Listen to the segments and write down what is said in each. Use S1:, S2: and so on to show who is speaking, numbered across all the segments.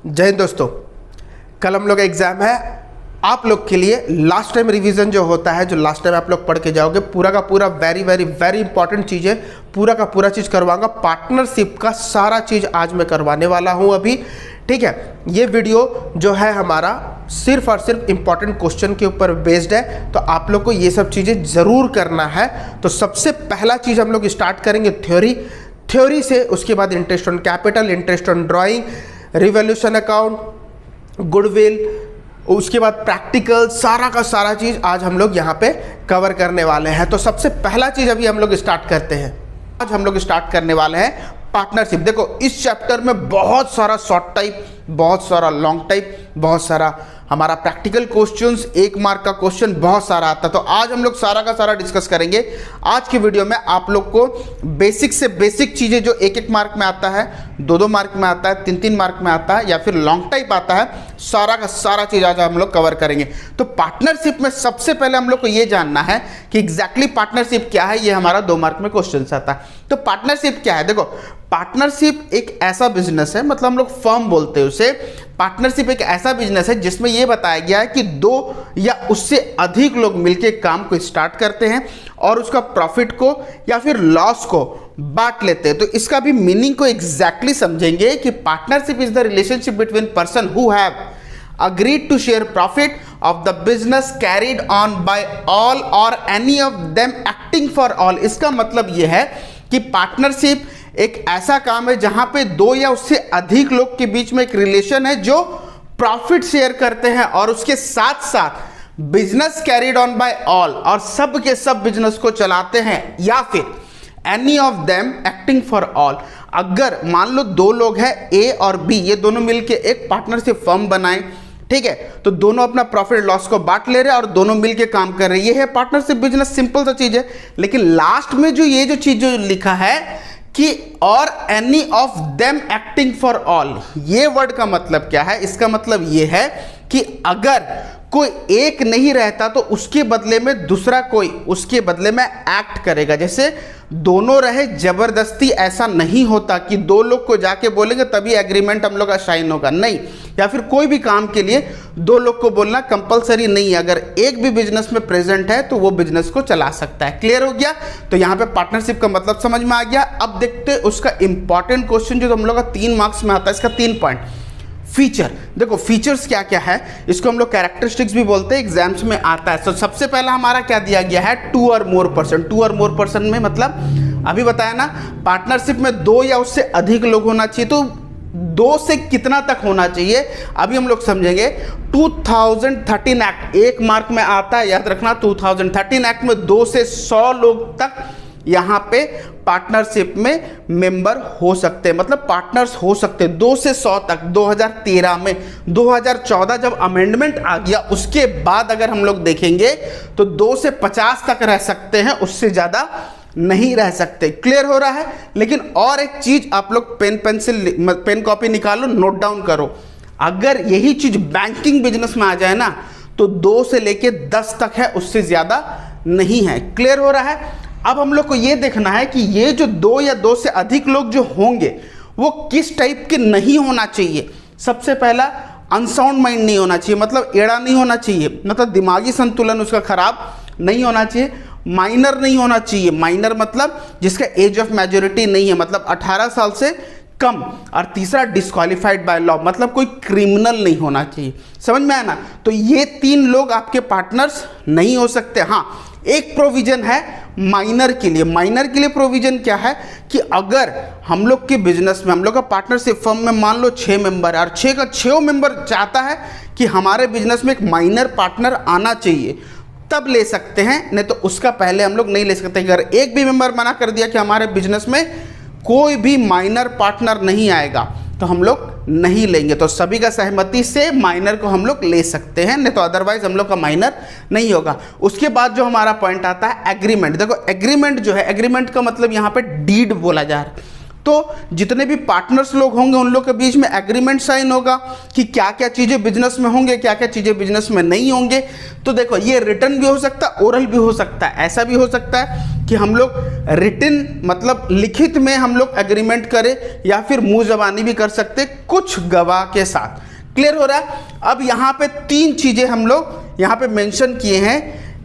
S1: जय हिंद दोस्तों। कल हम लोग का एग्ज़ाम है। आप लोग के लिए लास्ट टाइम रिवीजन जो होता है, जो लास्ट टाइम आप लोग पढ़ के जाओगे, पूरा का पूरा वेरी वेरी वेरी इंपॉर्टेंट चीज़ है। पूरा का पूरा चीज़ करवाऊंगा। पार्टनरशिप का सारा चीज़ आज मैं करवाने वाला हूं अभी, ठीक है। ये वीडियो जो है हमारा सिर्फ और सिर्फ इंपॉर्टेंट क्वेश्चन के ऊपर बेस्ड है, तो आप लोग को ये सब चीज़ें ज़रूर करना है। तो सबसे पहला चीज़ हम लोग स्टार्ट करेंगे थ्योरी से, उसके बाद interest on capital, interest on drawing, revolution account, goodwill, उसके बाद प्रैक्टिकल, सारा का सारा चीज़ आज हम लोग यहाँ पे कवर करने वाले हैं। तो सबसे पहला चीज़ अभी हम लोग स्टार्ट करते हैं। आज हम लोग स्टार्ट करने वाले हैं पार्टनरशिप। देखो, इस चैप्टर में बहुत सारा शॉर्ट टाइप, बहुत सारा लॉन्ग टाइप, बहुत सारा हमारा प्रैक्टिकल क्वेश्चंस, 1 मार्क का क्वेश्चन बहुत सारा आता है। तो आज हम लोग सारा का सारा डिस्कस करेंगे। आज की वीडियो में आप लोग को बेसिक से बेसिक चीज़ें जो 1-1 मार्क में आता है, 2-2 मार्क में आता है, 3-3 मार्क में आता है, या फिर लॉन्ग टाइप आता है, सारा का सारा चीज़ आज हम लोग कवर करेंगे। तो पार्टनरशिप में सबसे पहले हम लोग को ये जानना है कि एग्जैक्टली पार्टनरशिप क्या है। ये हमारा 2 मार्क में क्वेश्चन आता है। तो पार्टनरशिप क्या है? देखो, पार्टनरशिप एक ऐसा बिजनेस है, मतलब हम लोग फर्म बोलते हैं उसे। पार्टनरशिप एक ऐसा बिजनेस है जिसमें यह बताया गया है कि 2 या उससे अधिक लोग मिलकर काम को स्टार्ट करते हैं और उसका प्रॉफिट को या फिर लॉस को बांट लेते हैं। तो इसका भी मीनिंग को एग्जैक्टली समझेंगे कि partnership is the relationship between person who have agreed to share profit of the business carried on by all or any of them acting for all। इसका मतलब यह है कि पार्टनरशिप एक ऐसा काम है जहां पे 2 या उससे अधिक लोग के बीच में एक रिलेशन है जो प्रॉफिट शेयर करते हैं और उसके साथ साथ business carried on by all, और सब के सब बिजनेस को चलाते हैं, या फिर any of them acting for all. अगर मान लो 2 लोग हैं, ए और बी, ये दोनों मिलके एक पार्टनरशिप फर्म बनाए, ठीक है, तो दोनों अपना प्रॉफिट लॉस को बांट ले रहे हैं और दोनों मिलके काम कर रहे हैं। ये है पार्टनरशिप बिजनेस, सिंपल सा चीज है। लेकिन लास्ट में जो ये जो चीज जो लिखा है कि और any of them acting for all, ये वर्ड का मतलब क्या है? इसका मतलब ये है कि अगर कोई एक नहीं रहता तो उसके बदले में दूसरा कोई उसके बदले में एक्ट करेगा। जैसे दोनों रहे, जबरदस्ती ऐसा नहीं होता कि 2 लोग को जाके बोलेंगे तभी एग्रीमेंट हम लोग का साइन होगा, नहीं। या फिर कोई भी काम के लिए 2 लोग को बोलना कंपलसरी नहीं है। अगर एक भी बिजनेस में प्रेजेंट है तो वो बिजनेस को चला सकता है। क्लियर हो गया? तो यहाँ पे पार्टनरशिप का मतलब समझ में आ गया। अब देखते हैं उसका इंपॉर्टेंट क्वेश्चन जो हम लोग का 3 मार्क्स में आता है। इसका 3 पॉइंट फीचर। देखो, फीचर्स क्या क्या है, इसको हम लोग कैरेक्टरिस्टिक्स भी बोलते हैं, एग्जाम्स में आता है। तो सबसे पहला हमारा क्या दिया गया है? 2 और मोर पर्सन। 2 और मोर पर्सन में मतलब अभी बताया ना, पार्टनरशिप में 2 या उससे अधिक लोग होना चाहिए। तो 2 से कितना तक होना चाहिए अभी हम लोग समझेंगे। 2013 एक्ट 1 मार्क में आता है, याद रखना। 2013 एक्ट में 2 से 100 लोग तक यहाँ पे पार्टनरशिप में मेंबर हो सकते हैं, मतलब पार्टनर्स हो सकते हैं 2 से 100 तक। 2013 में, 2014 जब अमेंडमेंट आ गया उसके बाद अगर हम लोग देखेंगे तो 2 से 50 तक रह सकते हैं, उससे ज़्यादा नहीं रह सकते। क्लियर हो रहा है? लेकिन और एक चीज़ आप लोग पेन कॉपी निकालो, नोट डाउन करो। अगर यही चीज़ बैंकिंग बिजनेस में आ जाए ना तो 2 से लेके 10 तक है, उससे ज़्यादा नहीं है। क्लियर हो रहा है? अब हम लोग को ये देखना है कि ये जो 2 या 2 से अधिक लोग जो होंगे वो किस टाइप के नहीं होना चाहिए। सबसे पहला, अनसाउंड माइंड नहीं होना चाहिए, मतलब एड़ा नहीं होना चाहिए, मतलब दिमागी संतुलन उसका खराब नहीं होना चाहिए। माइनर नहीं होना चाहिए, माइनर मतलब जिसका एज ऑफ मैच्योरिटी नहीं है, मतलब 18 साल से कम। और तीसरा, डिस्क्वालिफाइड बाय लॉ, मतलब कोई क्रिमिनल नहीं होना चाहिए। समझ में आया ना? तो ये 3 लोग आपके पार्टनर्स नहीं हो सकते। हाँ, एक प्रोविजन है माइनर के लिए। माइनर के लिए प्रोविजन क्या है कि अगर हम लोग के बिजनेस में, हम लोग का पार्टनरशिप फर्म में मान लो 6 मेंबर है और 6 का 6 मेंबर चाहता है कि हमारे बिजनेस में एक माइनर पार्टनर आना चाहिए, तब ले सकते हैं, नहीं तो उसका पहले हम लोग नहीं ले सकते। अगर एक भी मेंबर मना कर दिया कि हमारे बिजनेस में कोई भी माइनर पार्टनर नहीं आएगा तो हम लोग नहीं लेंगे। तो सभी का सहमति से माइनर को हम लोग ले सकते हैं, नहीं तो अदरवाइज हम लोग का माइनर नहीं होगा। उसके बाद जो हमारा पॉइंट आता है एग्रीमेंट। देखो, एग्रीमेंट जो है, एग्रीमेंट का मतलब यहाँ पे डीड बोला जा रहा है। तो जितने भी पार्टनर्स लोग होंगे उन लोग के बीच में एग्रीमेंट साइन होगा कि क्या क्या चीज़ें बिजनेस में होंगे, क्या क्या चीज़ें बिजनेस में नहीं होंगे। तो देखो ये रिटन भी हो सकता है, ओरल भी हो सकता है। ऐसा भी हो सकता है कि हम लोग रिटन मतलब लिखित में हम लोग एग्रीमेंट करें, या फिर मुंह जबानी भी कर सकते कुछ गवाह के साथ। क्लियर हो रहा है? अब यहाँ पे 3 चीज़ें हम लोग यहाँ पे मेंशन किए हैं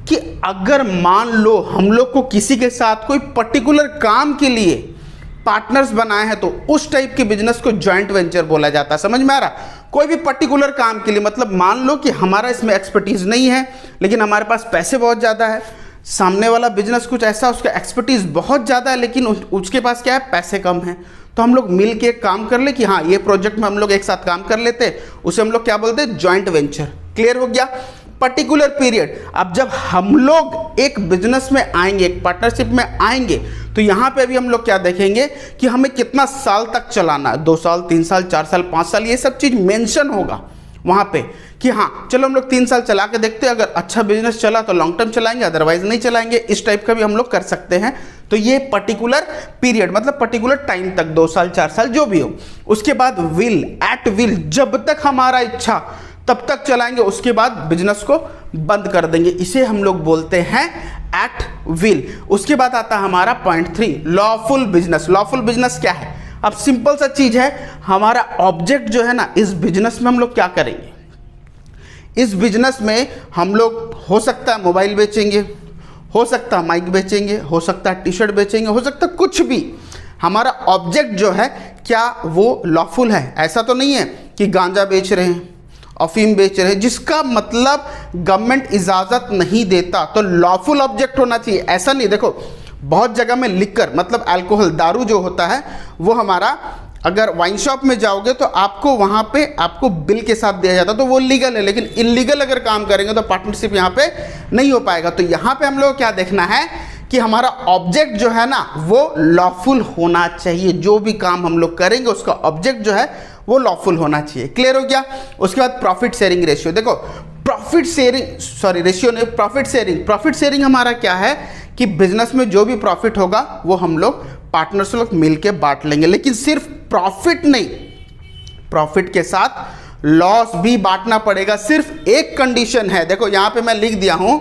S1: कि अगर मान लो हम लोग को किसी के साथ कोई पर्टिकुलर काम के लिए पार्टनर्स बनाए हैं तो उस टाइप के बिजनेस को जॉइंट वेंचर बोला जाता है। समझ में आ रहा? कोई भी पर्टिकुलर काम के लिए, मतलब मान लो कि हमारा इसमें एक्सपर्टीज नहीं है लेकिन हमारे पास पैसे बहुत ज़्यादा है, सामने वाला बिजनेस कुछ ऐसा उसका एक्सपर्टीज बहुत ज़्यादा है लेकिन उसके पास क्या है, पैसे कम हैं, तो हम लोग मिल के काम कर ले कि हाँ ये प्रोजेक्ट में हम लोग एक साथ काम कर लेते, उसे हम लोग क्या बोलते हैं, जॉइंट वेंचर। क्लियर हो गया? पर्टिकुलर पीरियड, अब जब हम लोग एक बिजनेस में आएंगे, एक पार्टनरशिप में आएंगे, तो यहाँ पे भी हम लोग क्या देखेंगे कि हमें कितना साल तक चलाना है, 2 साल, 3 साल, 4 साल, 5 साल, ये सब चीज़ मेंशन होगा वहाँ पे कि हाँ चलो हम लोग 3 साल चला के देखते हैं, अगर अच्छा बिजनेस चला तो लॉन्ग टर्म चलाएंगे, अदरवाइज नहीं चलाएंगे। इस टाइप का भी हम लोग कर सकते हैं। तो ये पर्टिकुलर पीरियड मतलब पर्टिकुलर टाइम तक, 2 साल, 4 साल, जो भी हो। उसके बाद विल, एट विल, जब तक हमारा इच्छा तब तक चलाएंगे, उसके बाद बिजनेस को बंद कर देंगे, इसे हम लोग बोलते हैं एट विल। उसके बाद आता है हमारा point 3, lawful business. Lawful business क्या है? अब सिंपल सा चीज है, हमारा ऑब्जेक्ट जो है ना, इस बिजनेस में हम लोग क्या करेंगे, इस बिजनेस में हम लोग हो सकता है मोबाइल बेचेंगे, हो सकता है माइक बेचेंगे, हो सकता है टी शर्ट बेचेंगे, हो सकता है कुछ भी। हमारा ऑब्जेक्ट जो है क्या वो लॉफुल है? ऐसा तो नहीं है कि गांजा बेच रहे हैं, अफीम बेच रहे हैं, जिसका मतलब गवर्नमेंट इजाज़त नहीं देता, तो लॉफुल ऑब्जेक्ट होना चाहिए। ऐसा नहीं, देखो बहुत जगह में लिकर मतलब अल्कोहल, दारू जो होता है वो हमारा, अगर वाइन शॉप में जाओगे तो आपको वहाँ पे आपको बिल के साथ दिया जाता है, तो वो लीगल है। लेकिन इलीगल अगर काम करेंगे तो पार्टनरशिप यहाँ पे नहीं हो पाएगा। तो यहाँ पे हम लोग क्या देखना है कि हमारा ऑब्जेक्ट जो है ना वो लॉफुल होना चाहिए। जो भी काम हम लोग करेंगे उसका ऑब्जेक्ट जो है वो लॉफुल होना चाहिए। क्लियर हो गया? उसके बाद प्रॉफिट शेयरिंग रेशियो। देखो प्रॉफिट शेयरिंग, सॉरी रेशियो नहीं, प्रॉफिट शेयरिंग। प्रॉफिट शेयरिंग हमारा क्या है कि बिजनेस में जो भी प्रॉफिट होगा वो हम लोग पार्टनर्स लोग मिलके बांट लेंगे। लेकिन सिर्फ प्रॉफिट नहीं, प्रॉफिट के साथ लॉस भी बांटना पड़ेगा। सिर्फ एक कंडीशन है, देखो यहां पे मैं लिख दिया हूं,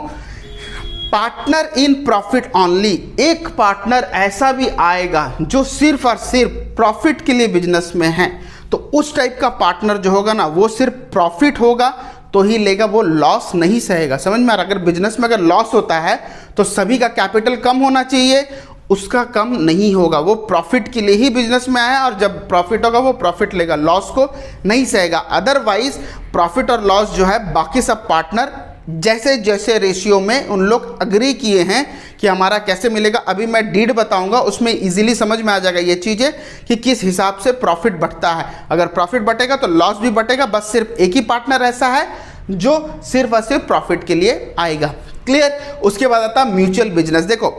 S1: पार्टनर इन प्रॉफिट ओनली। एक पार्टनर ऐसा भी आएगा जो सिर्फ और सिर्फ प्रॉफिट के लिए बिजनेस में है, तो उस टाइप का पार्टनर जो होगा ना वो सिर्फ प्रॉफिट होगा तो ही लेगा, वो लॉस नहीं सहेगा। समझ में आ रहा? अगर बिजनेस में अगर लॉस होता है तो सभी का कैपिटल कम होना चाहिए, उसका कम नहीं होगा। वो प्रॉफिट के लिए ही बिजनेस में आया और जब प्रॉफिट होगा वो प्रॉफिट लेगा, लॉस को नहीं सहेगा। अदरवाइज प्रॉफिट और लॉस जो है बाकी सब पार्टनर जैसे जैसे रेशियो में उन लोग अग्री किए हैं कि हमारा कैसे मिलेगा, अभी मैं डीड बताऊंगा, उसमें इजीली समझ में आ जाएगा ये चीज़ें कि किस हिसाब से प्रॉफिट बढ़ता है। अगर प्रॉफिट बढ़ेगा तो लॉस भी बढ़ेगा, बस सिर्फ एक ही पार्टनर ऐसा है जो सिर्फ और सिर्फ प्रॉफिट के लिए आएगा। क्लियर? उसके बाद आता है म्यूचुअल बिजनेस। देखो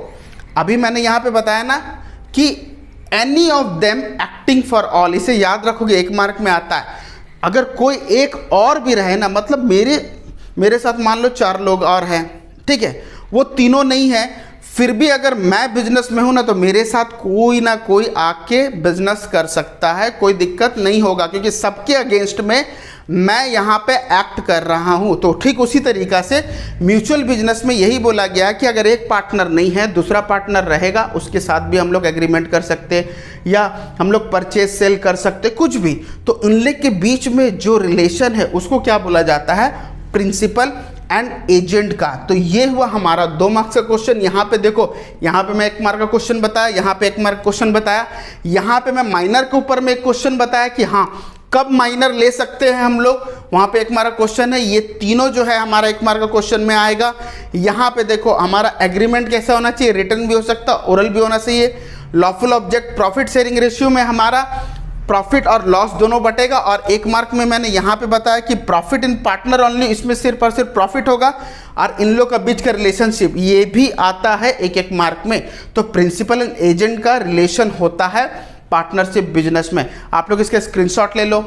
S1: अभी मैंने यहाँ पे बताया ना कि any of them acting for all, इसे याद रखोगे, 1 मार्क में आता है। अगर कोई एक और भी रहे ना, मतलब मेरे साथ मान लो 4 लोग और हैं, ठीक है, वो तीनों नहीं है, फिर भी अगर मैं बिजनेस में हूं ना तो मेरे साथ कोई ना कोई आके बिजनेस कर सकता है, कोई दिक्कत नहीं होगा, क्योंकि सबके अगेंस्ट में मैं यहाँ पे एक्ट कर रहा हूँ। तो ठीक उसी तरीका से म्यूचुअल बिजनेस में यही बोला गया कि अगर एक पार्टनर नहीं है, दूसरा पार्टनर रहेगा, उसके साथ भी हम लोग एग्रीमेंट कर सकते या हम लोग परचेज सेल कर सकते, कुछ भी। तो इन लोग के बीच में जो रिलेशन है उसको क्या बोला जाता है, प्रिंसिपल एंड एजेंट का। तो ये हुआ हमारा 2 मार्क्स का क्वेश्चन। यहाँ पे देखो, यहाँ पे मैं 1 मार्क का क्वेश्चन बताया, यहाँ पे 1 मार्क क्वेश्चन बताया, यहाँ पे मैं माइनर के ऊपर में एक क्वेश्चन बताया कि हाँ कब माइनर ले सकते हैं हम लोग, वहाँ पे 1 मार्क का क्वेश्चन है। ये तीनों जो है हमारा 1 मार्क का क्वेश्चन में आएगा। यहाँ पे देखो हमारा एग्रीमेंट कैसा होना चाहिए, रिटर्न भी हो सकता है, ओरल भी होना चाहिए। Lawful object, profit sharing ratio में हमारा प्रॉफिट और लॉस दोनों बटेगा। और 1 मार्क में मैंने यहाँ पे बताया कि प्रॉफिट इन पार्टनर ओनली, इसमें सिर्फ और सिर्फ प्रॉफिट होगा। और इन लोग का बीच का रिलेशनशिप ये भी आता है 1-1 मार्क में। तो प्रिंसिपल एंड एजेंट का रिलेशन होता है पार्टनरशिप बिजनेस में। आप लोग इसका स्क्रीनशॉट ले लो।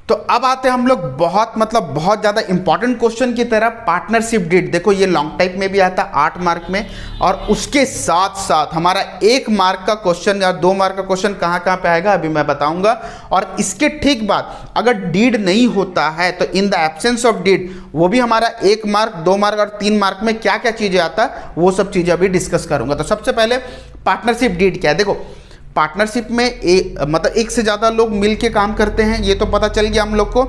S2: तो अब आते हैं हम लोग बहुत ज़्यादा इंपॉर्टेंट क्वेश्चन की तरह, पार्टनरशिप डीड। देखो ये लॉन्ग टाइप में भी आता है 8 मार्क में, और उसके साथ साथ हमारा 1 मार्क का क्वेश्चन या 2 मार्क का क्वेश्चन कहाँ कहाँ पे आएगा अभी मैं बताऊंगा। और इसके ठीक बाद अगर डीड नहीं होता है तो in the absence of deed वो भी हमारा 1 मार्क, 2 मार्क और 3 मार्क में क्या क्या चीज़ें आता है वो सब चीज़ें अभी डिस्कस करूंगा। तो सबसे पहले पार्टनरशिप डीड क्या है। देखो पार्टनरशिप में एक से ज़्यादा लोग मिलके काम करते हैं, ये तो पता चल गया हम लोग को।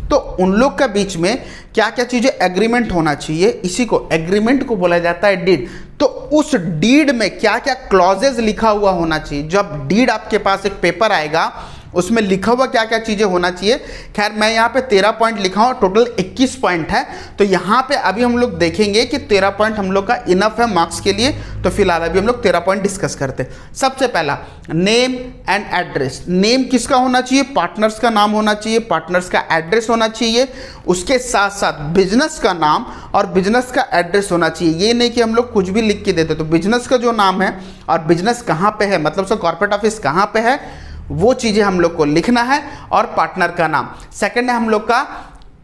S2: तो उन लोग के बीच में क्या क्या चीज़ें एग्रीमेंट होना चाहिए, इसी को एग्रीमेंट को बोला जाता है डीड। तो उस डीड में क्या क्या क्लॉजेज लिखा हुआ होना चाहिए। जब डीड आपके पास एक पेपर आएगा उसमें लिखा हुआ क्या क्या चीज़ें होना चाहिए। खैर मैं यहाँ पे 13 पॉइंट लिखा हूँ, टोटल 21 पॉइंट है। तो यहाँ पे अभी हम लोग देखेंगे कि 13 पॉइंट हम लोग का इनफ है मार्क्स के लिए। तो फिलहाल अभी हम लोग 13 पॉइंट डिस्कस करते हैं। सबसे पहला नेम एंड एड्रेस। नेम किसका होना चाहिए, पार्टनर्स का नाम होना चाहिए, पार्टनर्स का एड्रेस होना चाहिए। उसके साथ साथ बिजनेस का नाम और बिजनेस का एड्रेस होना चाहिए। ये नहीं कि हम लोग कुछ भी लिख के देते। तो बिजनेस का जो नाम है और बिजनेस कहाँ पे है, मतलब उसका कॉर्पोरेट ऑफिस कहाँ पे है, वो चीज़ें हम लोग को लिखना है। और पार्टनर का नाम। सेकंड है हम लोग का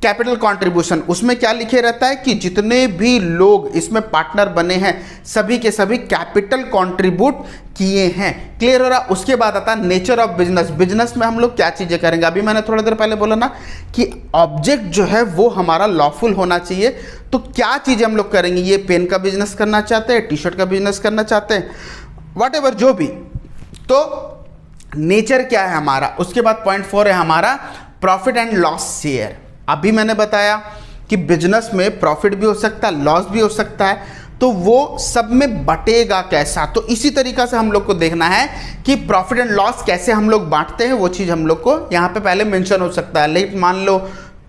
S2: कैपिटल कंट्रीब्यूशन। उसमें क्या लिखे रहता है कि जितने भी लोग इसमें पार्टनर बने हैं सभी के सभी कैपिटल कंट्रीब्यूट किए हैं। क्लियर हो रहा। उसके बाद आता है नेचर ऑफ बिजनेस। बिजनेस में हम लोग क्या चीज़ें करेंगे। अभी मैंने थोड़ी देर पहले बोला ना कि ऑब्जेक्ट जो है वो हमारा लॉफुल होना चाहिए। तो क्या चीज़ें हम लोग करेंगे, ये पेन का बिजनेस करना चाहते हैं, टी शर्ट का बिजनेस करना चाहते हैं, वॉट जो भी। तो नेचर क्या है हमारा। उसके बाद पॉइंट 4 है हमारा प्रॉफिट एंड लॉस शेयर। अभी मैंने बताया कि बिजनेस में प्रॉफिट भी हो सकता है, लॉस भी हो सकता है, तो वो सब में बटेगा कैसा। तो इसी तरीका से हम लोग को देखना है कि प्रॉफिट एंड लॉस कैसे हम लोग बांटते हैं, वो चीज़ हम लोग को यहाँ पे पहले मेंशन हो सकता है। लेकिन मान लो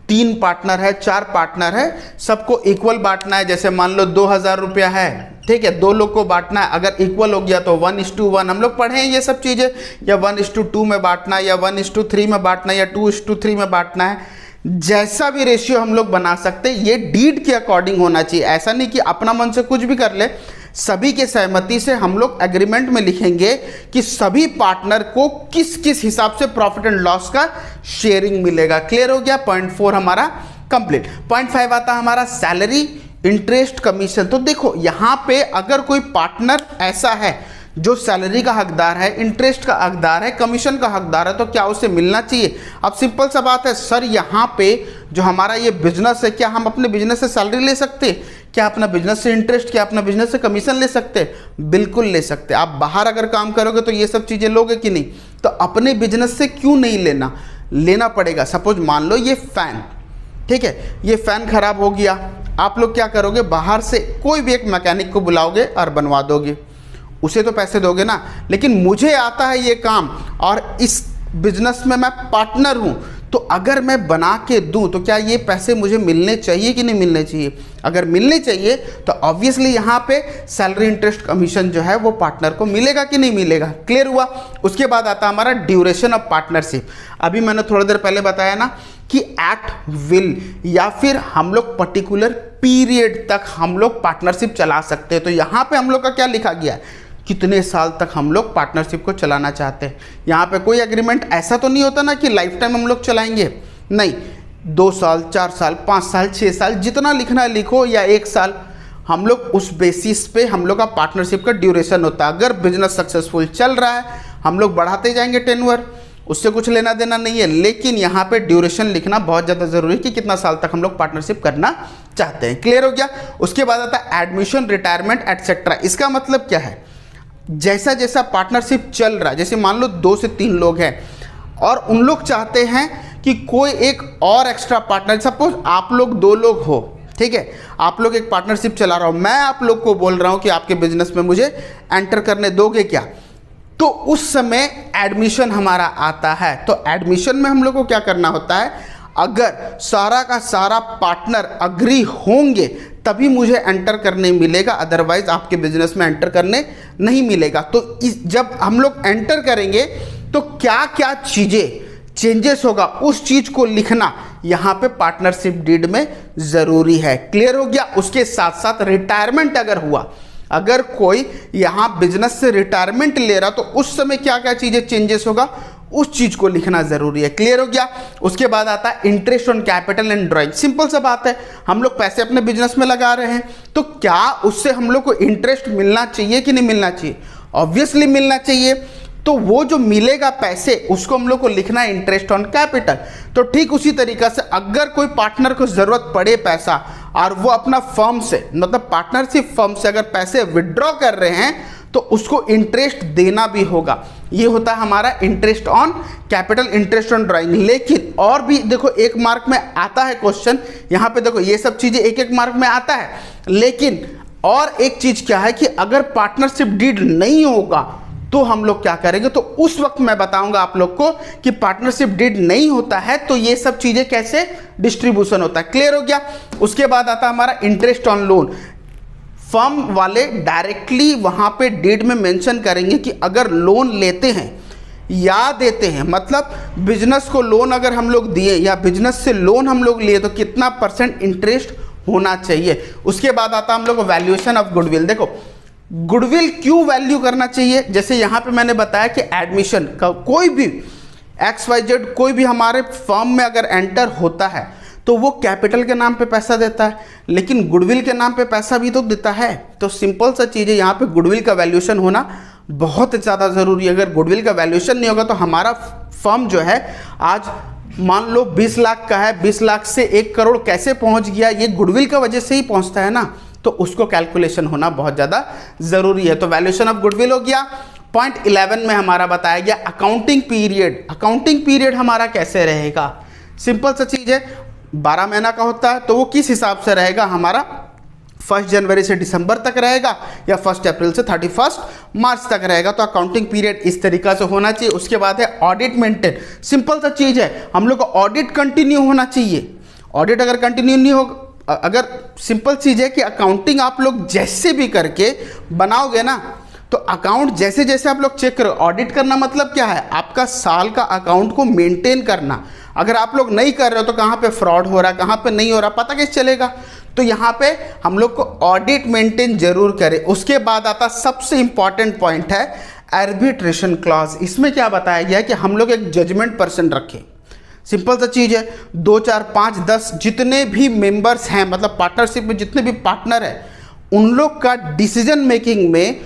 S2: 3 पार्टनर है, 4 पार्टनर है, सबको इक्वल बांटना है। जैसे मान लो 2000 रुपया है, ठीक है, 2 लोग को बांटना है। अगर इक्वल हो गया तो 1:1 हम लोग पढ़े हैं ये सब चीज़ें, या 1:2 में बांटना है, या 1:3 में बांटना है, या 2:3 में बांटना है। जैसा भी रेशियो हम लोग बना सकते हैं, ये डीड के अकॉर्डिंग होना चाहिए। ऐसा नहीं कि अपना मन से कुछ भी कर ले। सभी के सहमति से हम लोग एग्रीमेंट में लिखेंगे कि सभी पार्टनर को किस किस हिसाब से प्रॉफिट एंड लॉस का शेयरिंग मिलेगा। क्लियर हो गया। पॉइंट 4 हमारा कंप्लीट। पॉइंट 5 आता है हमारा सैलरी, इंटरेस्ट, कमीशन। तो देखो यहाँ पे अगर कोई पार्टनर ऐसा है जो सैलरी का हकदार है, इंटरेस्ट का हकदार है, कमीशन का हकदार है, तो क्या उसे मिलना चाहिए। अब सिंपल सा बात है सर, यहाँ पे जो हमारा ये बिजनेस है, क्या हम अपने बिजनेस से सैलरी ले सकते हैं, क्या अपना बिजनेस से इंटरेस्ट, क्या अपना बिजनेस से कमीशन ले सकते हैं। बिल्कुल ले सकते हैं। आप बाहर अगर काम करोगे तो ये सब चीज़ें लोगे कि नहीं। तो अपने बिजनेस से क्यों नहीं लेना पड़ेगा। सपोज मान लो ये फैन, ठीक है, ये फैन खराब हो गया, आप लोग क्या करोगे, बाहर से कोई भी एक मैकेनिक को बुलाओगे और बनवा दोगे, उसे तो पैसे दोगे ना। लेकिन मुझे आता है ये काम और इस बिजनेस में मैं पार्टनर हूँ, तो अगर मैं बना के दूं तो क्या ये पैसे मुझे मिलने चाहिए कि नहीं मिलने चाहिए। अगर मिलने चाहिए तो ऑब्वियसली यहाँ पे सैलरी, इंटरेस्ट, कमीशन जो है वो पार्टनर को मिलेगा कि नहीं मिलेगा। क्लियर हुआ। उसके बाद आता हमारा ड्यूरेशन ऑफ पार्टनरशिप। अभी मैंने थोड़ी देर पहले बताया ना कि एट विल या फिर हम लोग पर्टिकुलर पीरियड तक हम लोग पार्टनरशिप चला सकते हैं। तो यहाँ पे हम लोग का क्या लिखा गया है, कितने साल तक हम लोग पार्टनरशिप को चलाना चाहते हैं। यहाँ पे कोई एग्रीमेंट ऐसा तो नहीं होता ना कि लाइफ टाइम हम लोग चलाएंगे, नहीं। 2 साल, 4 साल, 5 साल, 6 साल, जितना लिखना है लिखो, या 1 साल, हम लोग उस बेसिस पे हम लोग का पार्टनरशिप का ड्यूरेशन होता है। अगर बिजनेस सक्सेसफुल चल रहा है हम लोग बढ़ाते जाएंगे टेन्योर, उससे कुछ लेना देना नहीं है। लेकिन यहाँ पे ड्यूरेशन लिखना बहुत ज़्यादा जरूरी है कि कितना साल तक हम लोग पार्टनरशिप करना चाहते हैं। क्लियर हो गया। उसके बाद आता है एडमिशन, रिटायरमेंट एटसेट्रा। इसका मतलब क्या है, जैसा जैसा पार्टनरशिप चल रहा है, जैसे मान लो 2 से 3 लोग हैं और उन लोग चाहते हैं कि कोई एक और एक्स्ट्रा पार्टनर, सपोज आप लोग 2 लोग हो, ठीक है, आप लोग एक पार्टनरशिप चला रहा हो, मैं आप लोग को बोल रहा हूं कि आपके बिजनेस में मुझे एंटर करने दोगे क्या। तो उस समय एडमिशन हमारा आता है। तो एडमिशन में हम लोग को क्या करना होता है, अगर सारा का सारा पार्टनर अग्री होंगे तभी मुझे एंटर करने मिलेगा, अदरवाइज आपके बिजनेस में एंटर करने नहीं मिलेगा। तो जब हम लोग एंटर करेंगे तो क्या क्या चीज़ें चेंजेस होगा उस चीज़ को लिखना यहाँ पे पार्टनरशिप डीड में ज़रूरी है। क्लियर हो गया। उसके साथ साथ रिटायरमेंट अगर हुआ, अगर कोई यहाँ बिजनेस से रिटायरमेंट ले रहा तो उस समय क्या क्या चीज़ें चेंजेस होगा उस चीज को लिखना जरूरी है। क्लियर हो गया? उसके बाद आता है interest on capital and drawing. Simple सा बात है, हम लोग पैसे अपने बिजनेस में लगा रहे हैं, तो क्या उससे हम लोग को इंटरेस्ट मिलना चाहिए कि नहीं मिलना चाहिए? ऑब्वियसली मिलना चाहिए। तो वो जो मिलेगा पैसे, उसको हम लोग को लिखना है इंटरेस्ट ऑन कैपिटल। तो ठीक उसी तरीका से अगर कोई पार्टनर को जरूरत पड़े पैसा और वो अपना फर्म से, मतलब पार्टनरशिप फर्म से अगर पैसे विड्रॉ कर रहे हैं, तो उसको इंटरेस्ट देना भी होगा। ये होता है हमारा interest on capital, interest on drawing. लेकिन और भी देखो, एक मार्क में आता है क्वेश्चन, यहाँ पे देखो ये सब चीजें एक एक मार्क में आता है। लेकिन और एक चीज क्या है कि अगर पार्टनरशिप डीड नहीं होगा तो हम लोग क्या करेंगे, तो उस वक्त मैं बताऊंगा आप लोग को कि पार्टनरशिप डीड नहीं होता है तो ये सब चीजें कैसे डिस्ट्रीब्यूशन होता है। क्लियर हो गया? उसके बाद आता है हमारा इंटरेस्ट ऑन लोन। फर्म वाले डायरेक्टली वहां पे डीड में मेंशन करेंगे कि अगर लोन लेते हैं या देते हैं, मतलब बिजनेस को लोन अगर हम लोग दिए या बिजनेस से लोन हम लोग लिए, तो कितना परसेंट इंटरेस्ट होना चाहिए। उसके बाद आता है हम लोग वैल्यूएशन ऑफ गुडविल। देखो गुडविल क्यों वैल्यू करना चाहिए, जैसे यहां पे मैंने बताया कि एडमिशन का कोई भी XYZ कोई भी हमारे फर्म में अगर एंटर होता है तो वो कैपिटल के नाम पे पैसा देता है, लेकिन गुडविल के नाम पे पैसा भी तो देता है। तो सिंपल सा चीज़ है, यहाँ पे गुडविल का वैल्यूएशन होना बहुत ज़्यादा ज़रूरी है। अगर गुडविल का वैल्यूएशन नहीं होगा तो हमारा फर्म जो है आज मान लो 20 लाख का है, 20 लाख से 1 करोड़ कैसे पहुंच गया, ये गुडविल का वजह से ही पहुंचता है ना। तो उसको कैलकुलेशन होना बहुत ज़्यादा ज़रूरी है। तो वैल्यूएशन ऑफ गुडविल हो गया। पॉइंट 11 में हमारा बताया गया अकाउंटिंग पीरियड। अकाउंटिंग पीरियड हमारा कैसे रहेगा? सिंपल सा चीज़ है, 12 महीना का होता है, तो वो किस हिसाब से रहेगा हमारा? 1 जनवरी से दिसंबर तक रहेगा या 1 अप्रैल से 31 मार्च तक रहेगा। तो अकाउंटिंग पीरियड इस तरीका से होना चाहिए। उसके बाद है ऑडिट मेंटेन। सिंपल सा चीज़ है, हम लोग को ऑडिट कंटिन्यू होना चाहिए। ऑडिट अगर कंटिन्यू नहीं हो, अगर सिंपल चीज़ है कि अकाउंटिंग आप लोग जैसे भी करके बनाओगे ना, तो अकाउंट जैसे जैसे आप लोग चेक करो। ऑडिट करना मतलब क्या है? आपका साल का अकाउंट को मेंटेन करना। अगर आप लोग नहीं कर रहे हो तो कहाँ पे फ्रॉड हो रहा है, कहाँ पे नहीं हो रहा, पता कैसे चलेगा? तो यहाँ पे हम लोग को ऑडिट मेंटेन जरूर करें। उसके बाद आता सबसे इंपॉर्टेंट पॉइंट है आर्बिट्रेशन क्लॉज। इसमें क्या बताया गया है कि हम लोग एक जजमेंट पर्सन रखें। सिंपल सा चीज़ है, 2 4 5 10 जितने भी मेंबर्स हैं, मतलब पार्टनरशिप में जितने भी पार्टनर हैं, उन लोग का डिसीजन मेकिंग में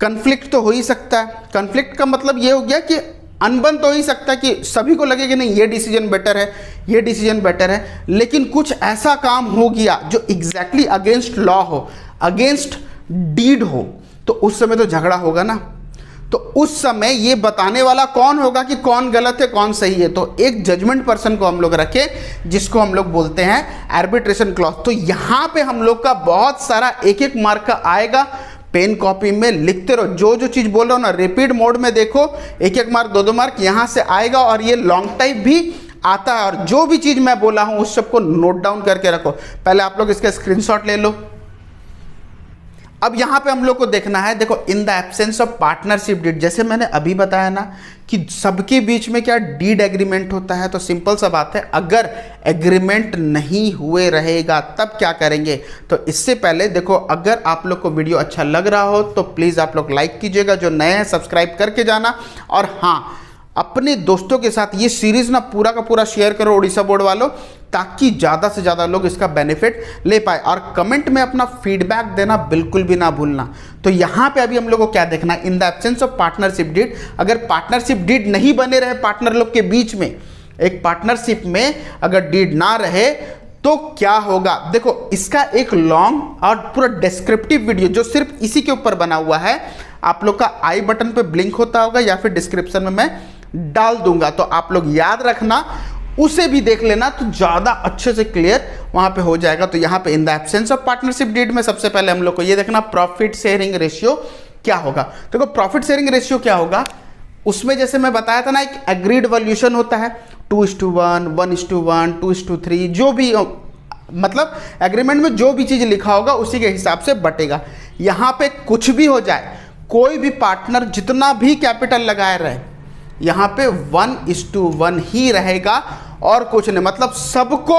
S2: कन्फ्लिक्ट तो हो ही सकता है। कन्फ्लिक्ट का मतलब ये हो गया कि अनबन तो हो ही सकता है कि सभी को लगे कि नहीं ये डिसीजन बेटर है, ये डिसीजन बेटर है, लेकिन कुछ ऐसा काम हो गया जो एग्जैक्टली अगेंस्ट लॉ हो, अगेंस्ट डीड हो, तो उस समय तो झगड़ा होगा ना। तो उस समय ये बताने वाला कौन होगा कि कौन गलत है कौन सही है? तो एक जजमेंट पर्सन को हम लोग रखें जिसको हम लोग बोलते हैं आर्बिट्रेशन क्लॉज। तो यहाँ पे हम लोग का बहुत सारा एक एक मार्क का आएगा। पेन कॉपी में लिखते रहो, जो जो चीज़ बोल रहा हूँ ना रिपीट मोड में देखो, एक एक मार्क 2 मार्क यहाँ से आएगा। और ये लॉन्ग टाइप भी आता है, और जो भी चीज़ मैं बोला हूँ उस सबको नोट डाउन करके रखो। पहले आप लोग इसका स्क्रीनशॉट ले लो। अब यहाँ पे हम लोग को देखना है, देखो in the absence of partnership deed, जैसे मैंने अभी बताया ना कि सबके बीच में क्या डीड एग्रीमेंट होता है। तो सिंपल सा बात है, अगर एग्रीमेंट नहीं हुए रहेगा तब क्या करेंगे? तो इससे पहले देखो, अगर आप लोग को वीडियो अच्छा लग रहा हो तो प्लीज़ आप लोग लाइक कीजिएगा, जो नए हैं सब्सक्राइब करके जाना। और हाँ, अपने दोस्तों के साथ ये सीरीज़ ना पूरा का पूरा शेयर करो उड़ीसा बोर्ड वालों, ताकि ज़्यादा से ज़्यादा लोग इसका बेनिफिट ले पाए। और कमेंट में अपना फीडबैक देना बिल्कुल भी ना भूलना। तो यहाँ पे अभी हम लोग को क्या देखना है? In the absence of partnership deed, अगर पार्टनरशिप डीड नहीं बने रहे पार्टनर लोग के बीच में, एक पार्टनरशिप में अगर डीड ना रहे तो क्या होगा? देखो इसका एक लॉन्ग और पूरा डिस्क्रिप्टिव वीडियो जो सिर्फ इसी के ऊपर बना हुआ है, आप लोग का आई बटन पे ब्लिंक होता होगा या फिर डिस्क्रिप्शन में मैं डाल दूंगा। तो आप लोग याद रखना, उसे भी देख लेना, तो ज़्यादा अच्छे से क्लियर वहाँ पे हो जाएगा। तो यहाँ पे in the absence of partnership deed में सबसे पहले हम लोग को ये देखना प्रॉफिट शेयरिंग रेशियो क्या होगा। देखो प्रॉफिट शेयरिंग रेशियो क्या होगा, उसमें जैसे मैं बताया था ना, एक एग्रीड वैल्यूएशन होता है 2:1, 1:1, 2:3, जो भी मतलब एग्रीमेंट में जो भी चीज़ लिखा होगा उसी के हिसाब से बटेगा। यहाँ पे कुछ भी हो जाए, कोई भी पार्टनर जितना भी कैपिटल लगाए रहे, यहाँ पे 1:1 ही रहेगा और कुछ नहीं, मतलब सबको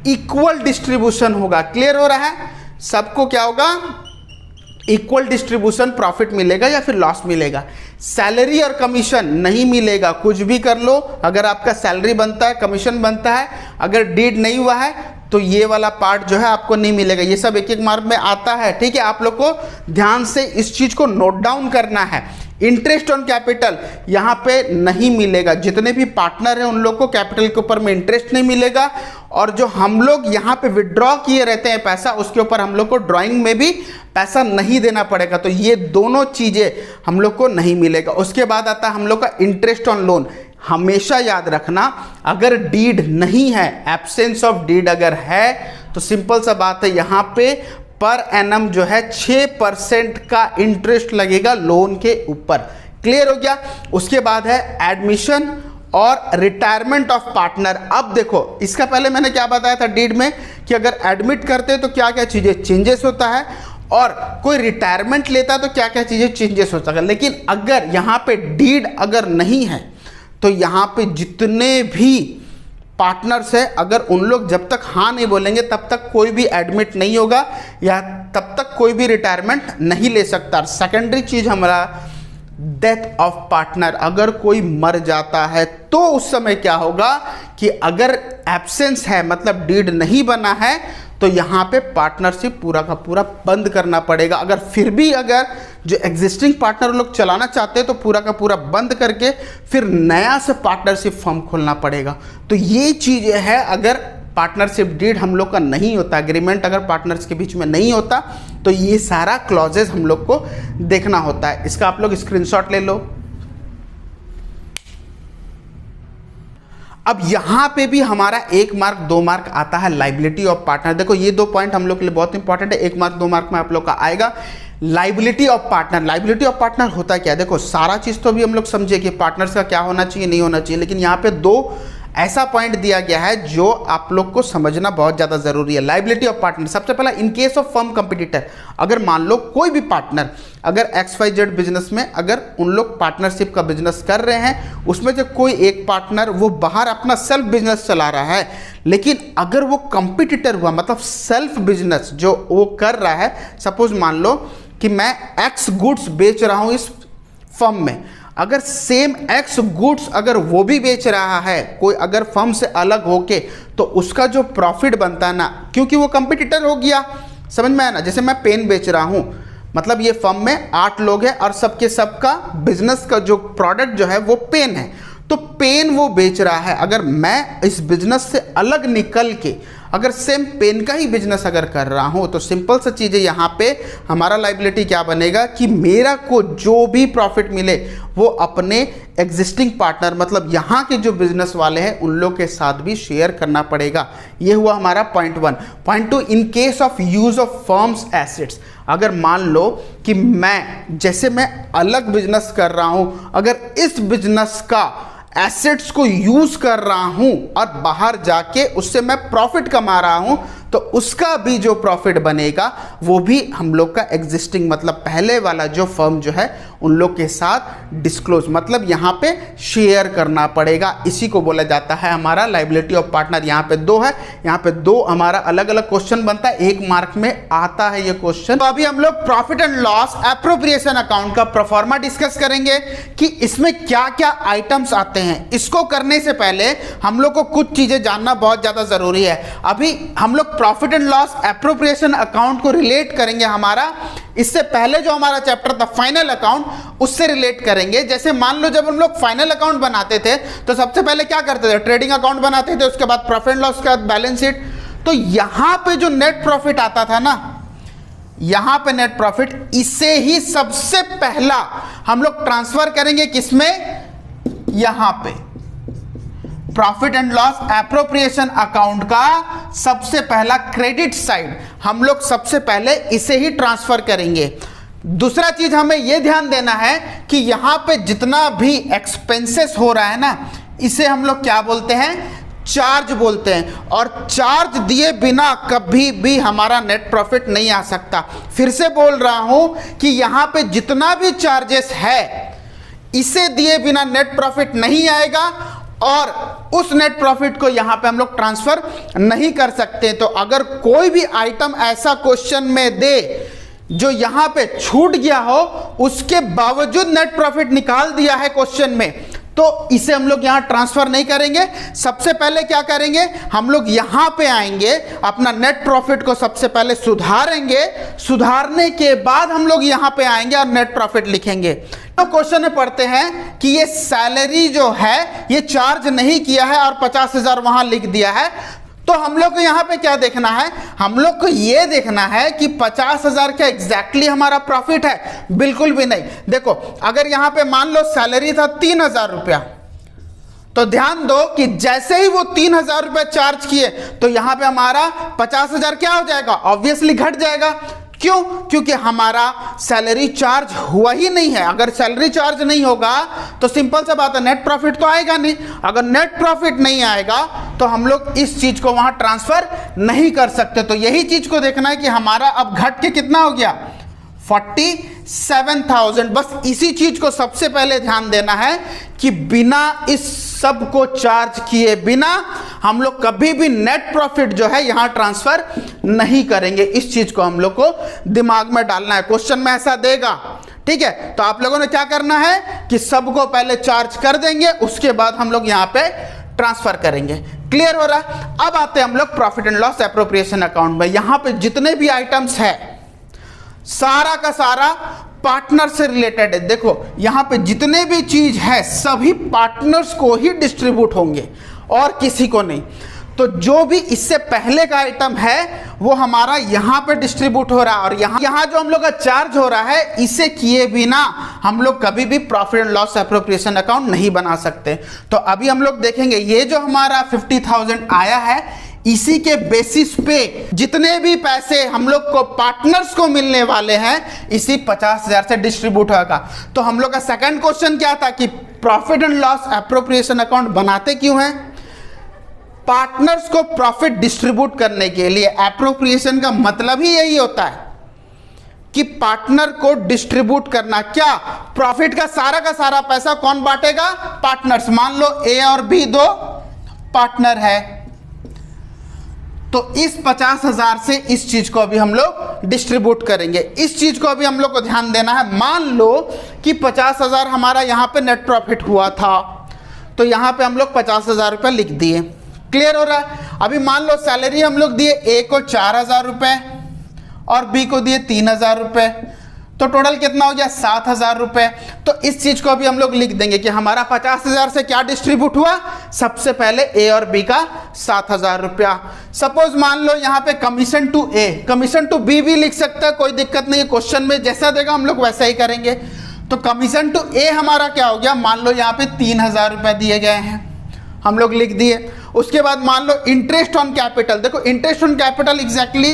S2: इक्वल डिस्ट्रीब्यूशन होगा। क्लियर हो रहा है? सबको क्या होगा? इक्वल डिस्ट्रीब्यूशन प्रॉफिट मिलेगा या फिर लॉस मिलेगा। सैलरी और कमीशन नहीं मिलेगा, कुछ भी कर लो, अगर आपका सैलरी बनता है, कमीशन बनता है, अगर डीड नहीं हुआ है तो ये वाला पार्ट जो है आपको नहीं मिलेगा। ये सब एक एक मार्क में आता है, ठीक है। आप लोग को ध्यान से इस चीज को नोट डाउन करना है। इंटरेस्ट ऑन कैपिटल यहाँ पे नहीं मिलेगा, जितने भी पार्टनर हैं उन लोग को कैपिटल के ऊपर में इंटरेस्ट नहीं मिलेगा, और जो हम लोग यहाँ पे विड्रॉ किए रहते हैं पैसा, उसके ऊपर हम लोग को ड्राइंग में भी पैसा नहीं देना पड़ेगा। तो ये दोनों चीजें हम लोग को नहीं मिलेगा। उसके बाद आता है हम लोग का इंटरेस्ट ऑन लोन। हमेशा याद रखना, अगर डीड नहीं है, एब्सेंस ऑफ डीड अगर है, तो सिंपल सा बात है, यहाँ पे पर एनम जो है 6% का इंटरेस्ट लगेगा लोन के ऊपर। क्लियर हो गया। उसके बाद है एडमिशन और रिटायरमेंट ऑफ पार्टनर। अब देखो, इसका पहले मैंने क्या बताया था डीड में कि अगर एडमिट करते हैं तो क्या क्या चीजें चेंजेस होता है, और कोई रिटायरमेंट लेता है तो क्या क्या चीजें चेंजेस होता है। लेकिन अगर यहाँ पे डीड अगर नहीं है तो यहाँ पे जितने भी पार्टनर्स है, अगर उन लोग जब तक हाँ नहीं बोलेंगे तब तक कोई भी एडमिट नहीं होगा या तब तक कोई भी रिटायरमेंट नहीं ले सकता। सेकेंडरी चीज हमारा डेथ ऑफ पार्टनर, अगर कोई मर जाता है तो उस समय क्या होगा कि अगर एब्सेंस है, मतलब डीड नहीं बना है, तो यहाँ पे पार्टनरशिप पूरा का पूरा बंद करना पड़ेगा। अगर फिर भी अगर जो एग्जिस्टिंग पार्टनर लोग चलाना चाहते हैं तो पूरा का पूरा बंद करके फिर नया से पार्टनरशिप फॉर्म खोलना पड़ेगा। तो ये चीज़ है, अगर पार्टनरशिप डीड हम लोग का नहीं होता, एग्रीमेंट अगर पार्टनर्स के बीच में नहीं होता, तो ये सारा क्लॉजेज हम लोग को देखना होता है। इसका आप लोग स्क्रीनशॉट ले लो। अब यहां पे भी हमारा 1 मार्क 2 मार्क आता है लाइबिलिटी ऑफ पार्टनर। देखो ये 2 पॉइंट हम लोग के लिए बहुत इंपॉर्टेंट है, 1 मार्क 2 मार्क में आप लोग का आएगा। Liability of partner, liability of partner होता क्या है? देखो सारा चीज तो भी हम लोग समझे कि पार्टनर्स का क्या होना चाहिए, नहीं होना चाहिए, लेकिन यहाँ पे 2 ऐसा पॉइंट दिया गया है जो आप लोग को समझना बहुत ज़्यादा ज़रूरी है। लाइबिलिटी ऑफ पार्टनर, सबसे पहला, in case of firm competitor, अगर मान लो कोई भी पार्टनर अगर XYZ बिजनेस में अगर उन लोग पार्टनरशिप का बिजनेस कर रहे हैं, उसमें से कोई एक पार्टनर वो बाहर अपना सेल्फ बिजनेस चला रहा है, लेकिन अगर वो कंपटीटर हुआ, मतलब सेल्फ बिजनेस जो वो कर रहा है, सपोज मान लो कि मैं X गुड्स बेच रहा हूँ इस फर्म में, अगर सेम X गुड्स अगर वो भी बेच रहा है कोई अगर फर्म से अलग होके, तो उसका जो प्रॉफिट बनता है ना, क्योंकि वो कंपटीटर हो गया, समझ में आया ना। जैसे मैं पेन बेच रहा हूँ, मतलब ये फर्म में 8 लोग हैं और सबके सबका बिजनेस का जो प्रोडक्ट जो है वो पेन है, तो पेन वो बेच रहा है। अगर मैं इस बिजनेस से अलग निकल के अगर सेम पेन का ही बिजनेस अगर कर रहा हूं, तो सिंपल सा चीज़ है, यहाँ पे हमारा लाइबिलिटी क्या बनेगा कि मेरा को जो भी प्रॉफिट मिले वो अपने एग्जिस्टिंग पार्टनर, मतलब यहाँ के जो बिजनेस वाले हैं उन लोग के साथ भी शेयर करना पड़ेगा। ये हुआ हमारा point 1। Point 2, in case of use of firms assets, अगर मान लो कि मैं अलग बिजनेस कर रहा हूं, अगर इस बिजनेस का एसेट्स को यूज कर रहा हूं और बाहर जाके उससे मैं प्रॉफिट कमा रहा हूं, तो उसका भी जो प्रॉफिट बनेगा वो भी हम लोग का एग्जिस्टिंग, मतलब पहले वाला जो फर्म जो है उन लोग के साथ डिस्क्लोज, मतलब यहाँ पे शेयर करना पड़ेगा। इसी को बोला जाता है हमारा लाइबिलिटी ऑफ पार्टनर। यहाँ पे 2 है, यहाँ पे 2 हमारा अलग अलग क्वेश्चन बनता है, 1 मार्क में आता है ये क्वेश्चन। तो अभी हम लोग profit and loss appropriation account का प्रोफॉर्मा डिस्कस करेंगे कि इसमें क्या क्या आइटम्स आते हैं। इसको करने से पहले हम लोग को कुछ चीजें जानना बहुत ज्यादा जरूरी है। अभी हम लोग profit and loss appropriation account को रिलेट करेंगे हमारा, इससे पहले जो हमारा चैप्टर था फाइनल अकाउंट, उससे रिलेट करेंगे। जैसे मान लो जब हम लोग फाइनल अकाउंट बनाते थे तो सबसे पहले क्या करते थे, ट्रेडिंग अकाउंट बनाते थे, उसके बाद प्रॉफिट एंड लॉस का बैलेंस शीट। तो यहां पे जो नेट प्रॉफिट आता था ना, यहां पे नेट प्रॉफिट, इसे ही सबसे पहला हम लोग ट्रांसफर करेंगे किसमें, यहां पे profit and loss appropriation account का सबसे पहला क्रेडिट साइड हम लोग सबसे पहले इसे ही ट्रांसफर करेंगे। दूसरा चीज हमें यह ध्यान देना है कि यहां पे जितना भी एक्सपेंसेस हो रहा है ना, इसे हम लोग क्या बोलते हैं, चार्ज बोलते हैं, और चार्ज दिए बिना कभी भी हमारा नेट प्रॉफिट नहीं आ सकता। फिर से बोल रहा हूं कि यहां पे जितना भी चार्जेस है इसे दिए बिना नेट प्रॉफिट नहीं आएगा, और उस नेट प्रॉफिट को यहां पे हम लोग ट्रांसफर नहीं कर सकते। तो अगर कोई भी आइटम ऐसा क्वेश्चन में दे जो यहां पे छूट गया हो उसके बावजूद नेट प्रॉफिट निकाल दिया है क्वेश्चन में, तो इसे हम लोग यहां ट्रांसफर नहीं करेंगे। सबसे पहले क्या करेंगे, हम लोग यहां पे आएंगे, अपना नेट प्रॉफिट को सबसे पहले सुधारेंगे, सुधारने के बाद हम लोग यहां पे आएंगे और नेट प्रॉफिट लिखेंगे। तो क्वेश्चन में पढ़ते हैं कि ये सैलरी जो है ये चार्ज नहीं किया है और 50,000 वहां लिख दिया है। तो हम लोग को यहां पे क्या देखना है, हम लोग को ये देखना है कि 50,000 क्या एग्जैक्टली हमारा प्रॉफिट है, बिल्कुल भी नहीं। देखो अगर यहां पे मान लो सैलरी था 3,000 रुपया, तो ध्यान दो कि जैसे ही वो 3,000 रुपया चार्ज किए तो यहां पे हमारा 50,000 क्या हो जाएगा, ऑब्वियसली घट जाएगा। क्यों, क्योंकि हमारा सैलरी चार्ज हुआ ही नहीं है। अगर सैलरी चार्ज नहीं होगा तो सिंपल सा बात है, नेट प्रॉफिट तो आएगा नहीं। अगर नेट प्रॉफिट नहीं आएगा तो हम लोग इस चीज को वहां ट्रांसफर नहीं कर सकते। तो यही चीज को देखना है कि हमारा अब घट के कितना हो गया, 47,000। बस इसी चीज को सबसे पहले ध्यान देना है कि बिना इस सब को चार्ज किए बिना हम लोग कभी भी नेट प्रॉफिट जो है यहां ट्रांसफर नहीं करेंगे। इस चीज को हम लोग को दिमाग में डालना है, क्वेश्चन में ऐसा देगा, ठीक है। तो आप लोगों ने क्या करना है कि सबको पहले चार्ज कर देंगे, उसके बाद हम लोग यहां पे ट्रांसफर करेंगे। क्लियर हो रहा है। अब आते हैं हम लोग profit and loss appropriation account में। यहां पे जितने भी आइटम्स है सारा का सारा पार्टनर से रिलेटेड है। देखो यहां पे जितने भी चीज है सभी पार्टनर्स को ही डिस्ट्रीब्यूट होंगे और किसी को नहीं। तो जो भी इससे पहले का आइटम है वो हमारा यहां पे डिस्ट्रीब्यूट हो रहा है, और यहां जो हम लोग का चार्ज हो रहा है इसे किए बिना हम लोग कभी भी profit and loss appropriation account नहीं बना सकते। तो अभी हम लोग देखेंगे ये जो हमारा 50,000 आया है, इसी के बेसिस पे जितने भी पैसे हम लोग को पार्टनर्स को मिलने वाले हैं इसी 50,000 से डिस्ट्रीब्यूट होगा। तो हम लोग का सेकंड क्वेश्चन क्या था कि profit and loss appropriation account बनाते क्यों हैं, पार्टनर्स को प्रॉफिट डिस्ट्रीब्यूट करने के लिए। एप्रोप्रिएशन का मतलब ही यही होता है कि पार्टनर को डिस्ट्रीब्यूट करना। क्या, प्रॉफिट का सारा पैसा कौन बांटेगा, पार्टनर्स। मान लो ए और बी दो पार्टनर है, तो इस 50,000 से इस चीज को अभी हम लोग डिस्ट्रीब्यूट करेंगे। इस चीज को अभी हम लोग को ध्यान देना है। मान लो कि 50,000 हमारा यहां पे नेट प्रॉफिट हुआ था, तो यहां पे हम लोग 50,000 रुपये लिख दिए। क्लियर हो रहा है। अभी मान लो सैलरी हम लोग दिए ए को 4,000 रुपये और बी को दिए 3,000 रुपये, तो टोटल कितना हो गया 7,000 रुपये। तो इस चीज को अभी हम लोग लिख देंगे कि हमारा 50,000 से क्या डिस्ट्रीब्यूट हुआ, सबसे पहले ए और बी का 7,000 रुपया। सपोज मान लो यहाँ पे commission to A, commission to B भी लिख सकते हैं, कोई दिक्कत नहीं है। क्वेश्चन में जैसा देगा हम लोग वैसा ही करेंगे। तो कमीशन टू ए हमारा क्या हो गया, मान लो यहाँ पे 3,000 रुपये दिए गए हैं, हम लोग लिख दिए। उसके बाद मान लो इंटरेस्ट ऑन कैपिटल, देखो interest on capital exactly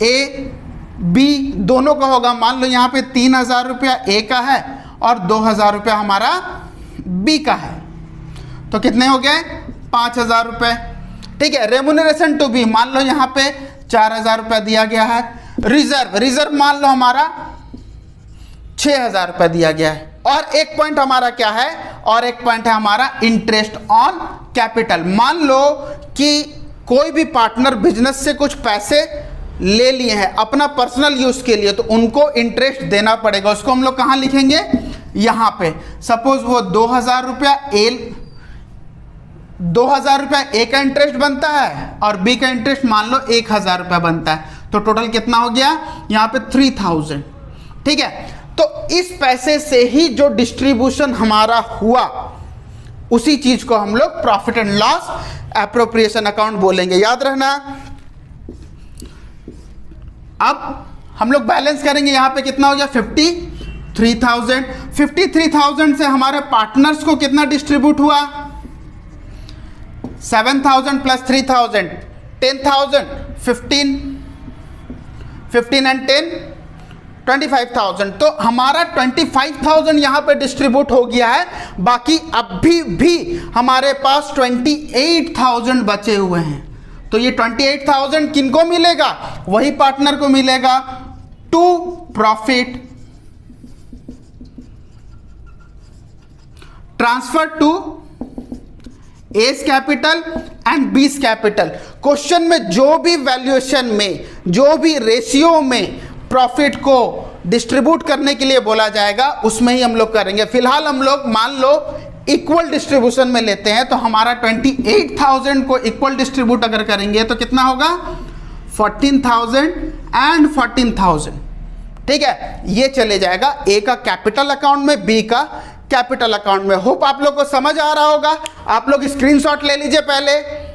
S2: A B दोनों का होगा। मान लो यहाँ पे 3,000 रुपया ए का है और 2,000 रुपया हमारा बी का है, तो कितने हो गए 5,000 रुपये, ठीक है। रेमुनरेशन टू बी, मान लो यहाँ पे 4,000 रुपया दिया गया है। रिजर्व मान लो हमारा 6,000 रुपया दिया गया है। और एक पॉइंट हमारा क्या है, और एक पॉइंट है हमारा इंटरेस्ट ऑन कैपिटल। मान लो कि कोई भी पार्टनर बिजनेस से कुछ पैसे ले लिए हैं अपना पर्सनल यूज के लिए, तो उनको इंटरेस्ट देना पड़ेगा। उसको हम लोग कहाँ लिखेंगे, यहाँ पे। सपोज वो 2,000 रुपया 2,000 रुपया ए का इंटरेस्ट बनता है और बी का इंटरेस्ट मान लो 1,000 रुपया बनता है, तो टोटल कितना हो गया यहाँ पे 3,000, ठीक है। तो इस पैसे से ही जो डिस्ट्रीब्यूशन हमारा हुआ उसी चीज को हम लोग profit and loss appropriation account बोलेंगे, याद रखना। अब हम लोग बैलेंस करेंगे, यहां पे कितना हो गया 53,000। 53,000 से हमारे पार्टनर्स को कितना डिस्ट्रीब्यूट हुआ, 7,000 प्लस 3,000 10,000, 15 एंड 10 25,000। तो हमारा 25,000 यहां पे डिस्ट्रीब्यूट हो गया है। बाकी अभी भी हमारे पास 28,000 बचे हुए हैं। तो ये 28,000 किनको मिलेगा, वही पार्टनर को मिलेगा to profit transfer to A's capital and B's capital. Question में जो भी वैल्यूएशन में, जो भी रेशियो में प्रॉफिट को डिस्ट्रीब्यूट करने के लिए बोला जाएगा उसमें ही हम लोग करेंगे। फिलहाल हम लोग मान लो इक्वल डिस्ट्रीब्यूशन में लेते हैं, तो हमारा 28,000 को इक्वल डिस्ट्रीब्यूट अगर करेंगे तो कितना होगा 14,000 एंड 14,000। ठीक है, ये चले जाएगा ए का कैपिटल अकाउंट में, बी का कैपिटल अकाउंट में। होप आप लोग को समझ आ रहा होगा। आप लोग स्क्रीनशॉट ले लीजिए, पहले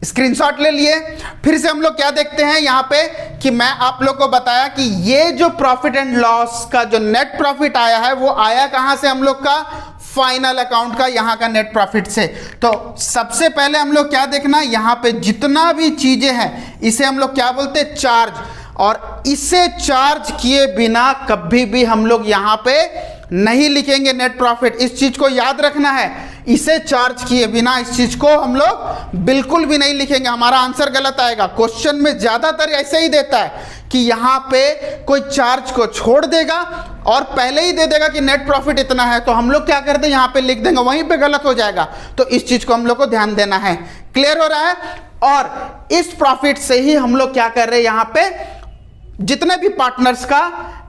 S2: स्क्रीनशॉट ले लिए। फिर से हम लोग क्या देखते हैं यहाँ पे कि मैं आप लोग को बताया कि ये जो प्रॉफिट एंड लॉस का जो नेट प्रॉफिट आया है वो आया कहाँ से, हम लोग का फाइनल अकाउंट का, यहाँ का नेट प्रॉफिट से। तो सबसे पहले हम लोग क्या देखना, यहाँ पे जितना भी चीजें हैं इसे हम लोग क्या बोलते हैं, चार्ज। और इसे चार्ज किए बिना कभी भी हम लोग यहाँ पे नहीं लिखेंगे नेट प्रॉफिट। इस चीज को याद रखना है, इसे चार्ज किए बिना इस चीज को हम लोग बिल्कुल भी नहीं लिखेंगे, हमारा आंसर गलत आएगा। क्वेश्चन में ज्यादातर ऐसे ही देता है कि यहाँ पे कोई चार्ज को छोड़ देगा और पहले ही दे देगा कि नेट प्रॉफिट इतना है, तो हम लोग क्या करते हैं यहाँ पे लिख देंगे, वहीं पे गलत हो जाएगा। तो इस चीज को हम लोग को ध्यान देना है। क्लियर हो रहा है? और इस प्रॉफिट से ही हम लोग क्या कर रहे हैं, यहाँ पे जितने भी पार्टनर्स का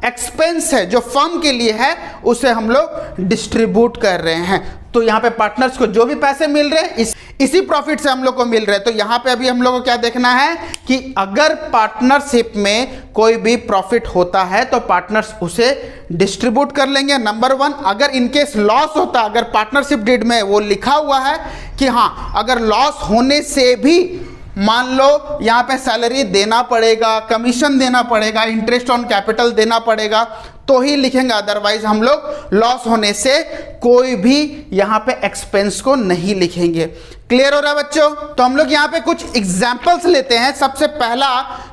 S2: एक्सपेंस है जो फर्म के लिए है उसे हम लोग डिस्ट्रीब्यूट कर रहे हैं। तो यहाँ पे पार्टनर्स को जो भी पैसे मिल रहे हैं इसी प्रॉफिट से हम लोग को मिल रहे हैं। तो यहाँ पे अभी हम लोग को क्या देखना है कि अगर पार्टनरशिप में कोई भी प्रॉफिट होता है तो पार्टनर्स उसे डिस्ट्रीब्यूट कर लेंगे, नंबर 1। अगर इनकेस लॉस होता, अगर पार्टनरशिप डीड में वो लिखा हुआ है कि हाँ अगर लॉस होने से भी मान लो यहाँ पे सैलरी देना पड़ेगा, कमीशन देना पड़ेगा, इंटरेस्ट ऑन कैपिटल देना पड़ेगा, तो ही लिखेंगे, अदरवाइज हम लोग लॉस होने से कोई भी यहाँ पे एक्सपेंस को नहीं लिखेंगे। क्लियर हो रहा है बच्चों? तो हम लोग यहाँ पे कुछ एग्जांपल्स लेते हैं। सबसे पहला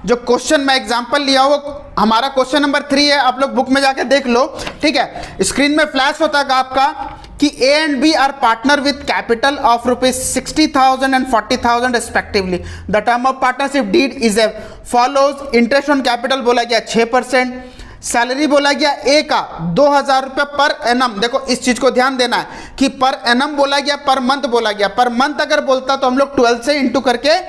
S2: जो क्वेश्चन मैं एग्जांपल लिया वो हमारा क्वेश्चन नंबर 3 है, आप लोग बुक में जाके देख लो। ठीक है, स्क्रीन में फ्लैश होता है आपका कि A and B are partner with capital of rupees 60,000 and 40,000 respectively. The term of partnership deed is as follows. Interest on capital बोला गया 6%, सैलरी बोला गया A का 2,000 रुपये पर एनम। देखो इस चीज को ध्यान देना है कि पर एनम बोला गया, पर मंथ बोला गया। पर मंथ अगर बोलता तो हम लोग 12 से इंटू करके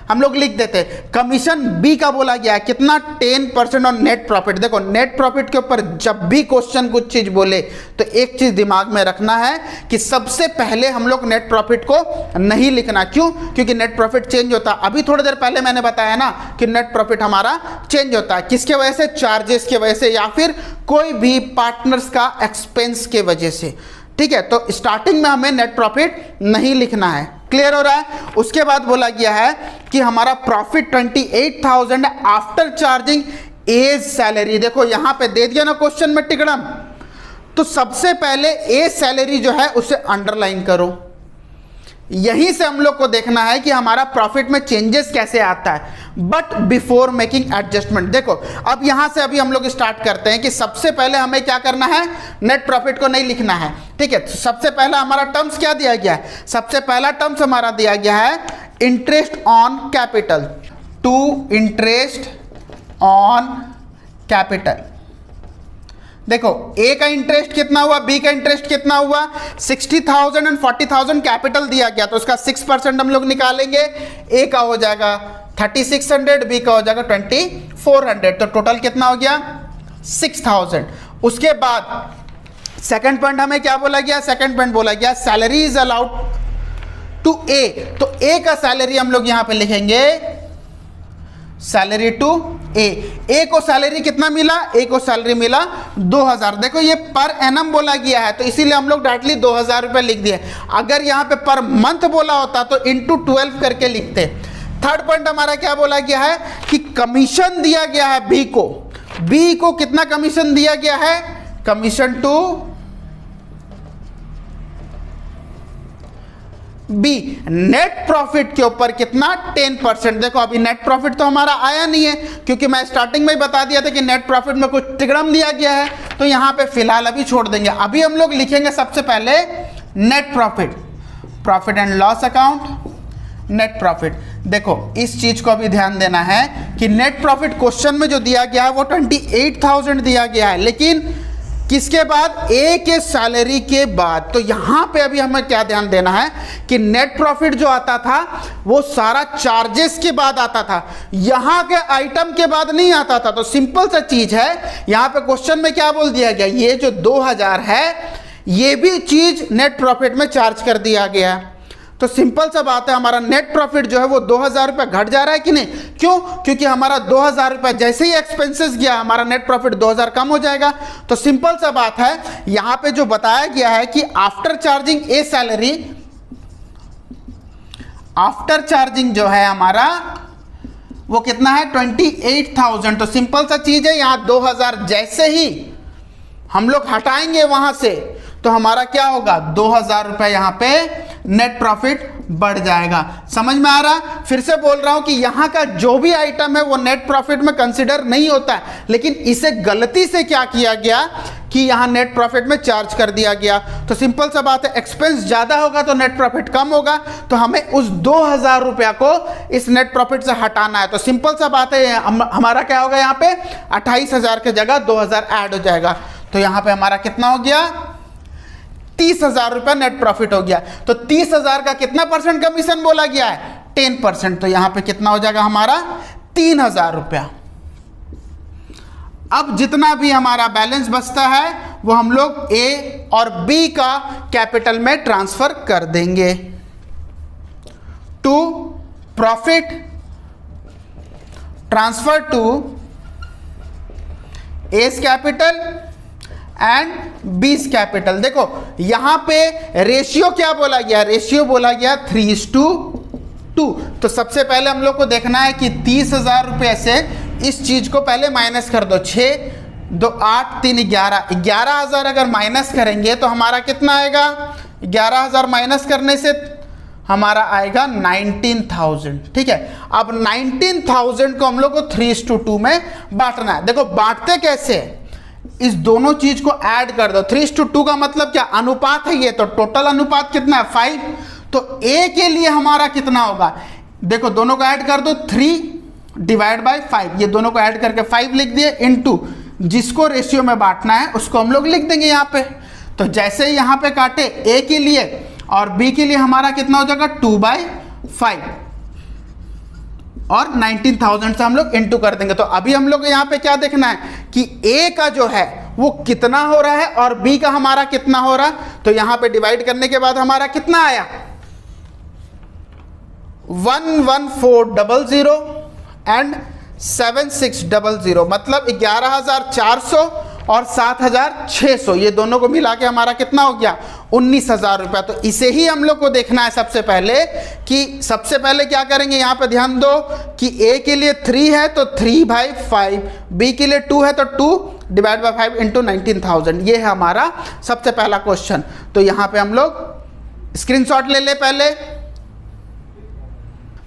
S2: हम लोग लिख देते। कमीशन बी का बोला गया है कितना, 10% ऑन नेट प्रॉफिट। देखो नेट प्रॉफिट के ऊपर जब भी क्वेश्चन कुछ चीज बोले तो एक चीज दिमाग में रखना है कि सबसे पहले हम लोग नेट प्रॉफिट को नहीं लिखना। क्यों? क्योंकि नेट प्रॉफिट चेंज होता है। अभी थोड़ी देर पहले मैंने बताया ना कि नेट प्रॉफिट हमारा चेंज होता है, किसके वजह से, चार्जेस के वजह से या फिर कोई भी पार्टनर्स का एक्सपेंस के वजह से। ठीक है, तो स्टार्टिंग में हमें नेट प्रॉफिट नहीं लिखना है। क्लियर हो रहा है? उसके बाद बोला गया है कि हमारा profit 28,000 after charging as salary. देखो यहां पे दे दिया ना क्वेश्चन में टिकड़म, तो सबसे पहले एज सैलरी जो है उसे अंडरलाइन करो। यहीं से हम लोग को देखना है कि हमारा प्रॉफिट में चेंजेस कैसे आता है, बट बिफोर मेकिंग एडजस्टमेंट। देखो अब यहां से अभी हम लोग स्टार्ट करते हैं कि सबसे पहले हमें क्या करना है, नेट प्रॉफिट को नहीं लिखना है। ठीक है, तो सबसे पहला हमारा टर्म्स क्या दिया गया है, सबसे पहला टर्म्स हमारा दिया गया है interest on capital, to interest on capital. देखो ए का इंटरेस्ट कितना हुआ, बी का इंटरेस्ट कितना हुआ, 60,000 एंड 40,000 कैपिटल दिया गया तो उसका 6% हम लोग निकालेंगे। ए का हो जाएगा 3,600, बी का हो जाएगा 2,400, तो टोटल कितना हो गया 6,000। उसके बाद सेकंड पॉइंट हमें क्या बोला गया, सेकंड पॉइंट बोला गया सैलरी इज अलाउड टू ए। तो ए का सैलरी हम लोग यहां पे लिखेंगे सैलरी टू ए को सैलरी कितना मिला, ए को सैलरी मिला 2,000। देखो ये पर एनम बोला गया है तो इसीलिए हम लोग डायरेक्टली 2,000 रुपये लिख दिए। अगर यहाँ पे पर मंथ बोला होता तो इंटू 12 करके लिखते। थर्ड पॉइंट हमारा क्या बोला गया है कि कमीशन दिया गया है बी को। बी को कितना कमीशन दिया गया है, commission to B, net profit के ऊपर कितना 10%। देखो अभी नेट प्रॉफिट तो हमारा आया नहीं है क्योंकि मैं स्टार्टिंग में ही बता दिया था कि नेट प्रॉफिट में कुछ तिगड़म दिया गया है, तो यहां पे फिलहाल अभी छोड़ देंगे। अभी हम लोग लिखेंगे सबसे पहले net profit, profit and loss account, net profit. देखो इस चीज को अभी ध्यान देना है कि नेट प्रॉफिट क्वेश्चन में जो दिया गया है वो 28,000 दिया गया है, लेकिन किसके बाद? ए के सैलरी के बाद। तो यहां पे अभी हमें क्या ध्यान देना है कि नेट प्रॉफिट जो आता था वो सारा चार्जेस के बाद आता था, यहां के आइटम के बाद नहीं आता था। तो सिंपल सा चीज है, यहां पे क्वेश्चन में क्या बोल दिया गया, ये जो 2000 है ये भी चीज नेट प्रॉफिट में चार्ज कर दिया गया है। तो सिंपल सा बात है, हमारा नेट प्रॉफिट जो है वो 2000 रुपये घट जा रहा है कि नहीं? क्यों? क्योंकि हमारा 2000 रुपये जैसे ही एक्सपेंसेस गया हमारा नेट प्रॉफिट 2000 कम हो जाएगा। तो सिंपल सा बात है, यहां पे जो बताया गया है कि आफ्टर चार्जिंग ए सैलरी, आफ्टर चार्जिंग जो है हमारा वो कितना है? 28,000। तो सिंपल सा चीज है, यहां 2000 जैसे ही हम लोग हटाएंगे वहां से तो हमारा क्या होगा? 2000 रुपये यहां पे नेट प्रॉफिट बढ़ जाएगा। समझ में आ रहा? फिर से बोल रहा हूं कि यहां का जो भी आइटम है वो नेट प्रॉफिट में कंसीडर नहीं होता है, लेकिन इसे गलती से क्या किया गया कि यहां नेट प्रॉफिट में चार्ज कर दिया गया। तो सिंपल सा बात है, एक्सपेंस ज्यादा होगा तो नेट प्रॉफिट कम होगा, तो हमें उस 2000 रुपया को इस नेट प्रॉफिट से हटाना है। तो सिंपल सा बात है, हमारा क्या होगा? यहां पे 28,000 की जगह 2000 ऐड हो जाएगा। तो यहां पे हमारा कितना हो गया? 30,000 रुपया नेट प्रॉफिट हो गया। तो 30,000 का कितना परसेंट कमीशन बोला गया है? 10%। तो यहां पे कितना हो जाएगा हमारा? 3,000 रुपया। अब जितना भी हमारा बैलेंस बचता है वो हम लोग ए और बी का कैपिटल में ट्रांसफर कर देंगे to profit transfer to A's capital and B's capital. देखो यहां पे रेशियो क्या बोला गया? रेशियो बोला गया 3:2। तो सबसे पहले हम लोग को देखना है कि 30,000 रुपये से इस चीज को पहले माइनस कर दो। 6 2 8 3 11, 11,000 अगर माइनस करेंगे तो हमारा कितना आएगा? 11,000 माइनस करने से हमारा आएगा 19,000। ठीक है, अब 19,000 को हम लोग को 3:2 में बांटना है। देखो बांटते कैसे? इस दोनों चीज को ऐड कर दो। 3:2 का मतलब क्या? अनुपात है ये, तो टोटल अनुपात कितना है? 5। तो ए के लिए हमारा कितना होगा? देखो दोनों को ऐड कर दो, 3/5। ये दोनों को ऐड करके 5 लिख दिए, इनटू जिसको रेशियो में बांटना है उसको हम लोग लिख देंगे यहाँ पे। तो जैसे ही यहाँ पे काटे ए के लिए और बी के लिए हमारा कितना हो जाएगा? 2/5 और 19,000 से हम लोग इनटू कर देंगे। तो अभी हम लोग यहाँ पे क्या देखना है कि ए का जो है वो कितना हो रहा है और बी का हमारा कितना हो रहा है। तो यहाँ पे डिवाइड करने के बाद हमारा कितना आया? 11400 एंड 7600, मतलब 11,400 और 7,600, ये दोनों को मिला के हमारा कितना हो गया? 19,000 रुपया। तो इसे ही हम लोग को देखना है सबसे पहले कि सबसे पहले क्या करेंगे? यहाँ पे ध्यान दो कि ए के लिए 3 है तो 3/5, बी के लिए 2 है तो 2/5 इंटू 19,000। ये है हमारा सबसे पहला क्वेश्चन। तो यहाँ पे हम लोग स्क्रीनशॉट ले ले पहले।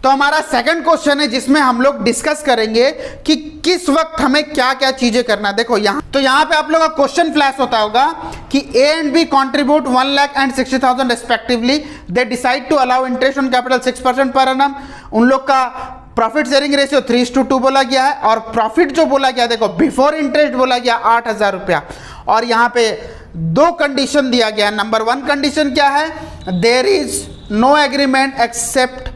S2: तो हमारा सेकंड क्वेश्चन है जिसमें हम लोग डिस्कस करेंगे कि किस वक्त हमें क्या क्या चीजें करना। देखो यहाँ पे आप लोगों का क्वेश्चन फ्लैश होता होगा कि A and B contribute 1,60,000 respectively, they decide to allow interest on capital 6% per annum. उन लोग का प्रॉफिट शेयरिंग रेशियो 3:2 बोला गया है और प्रॉफिट जो बोला गया, देखो बिफोर इंटरेस्ट बोला गया 8,000 रुपया। और यहाँ पे 2 कंडीशन दिया गया है। नंबर 1 कंडीशन क्या है? There is no agreement except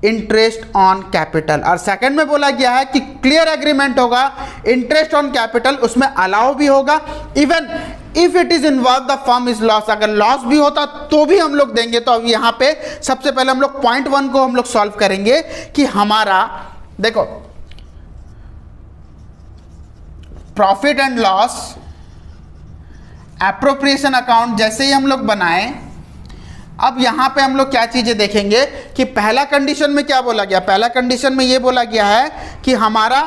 S2: interest on capital. और सेकंड में बोला गया है कि क्लियर एग्रीमेंट होगा, इंटरेस्ट ऑन कैपिटल उसमें अलाउ भी होगा, even if it is involve the firm is loss, अगर लॉस भी होता तो भी हम लोग देंगे। तो अब यहाँ पे सबसे पहले हम लोग पॉइंट 1 को हम लोग सॉल्व करेंगे कि हमारा देखो profit and loss appropriation account जैसे ही हम लोग बनाए, अब यहां पे हम लोग क्या चीजें देखेंगे कि पहला कंडीशन में क्या बोला गया? पहला कंडीशन में ये बोला गया है कि हमारा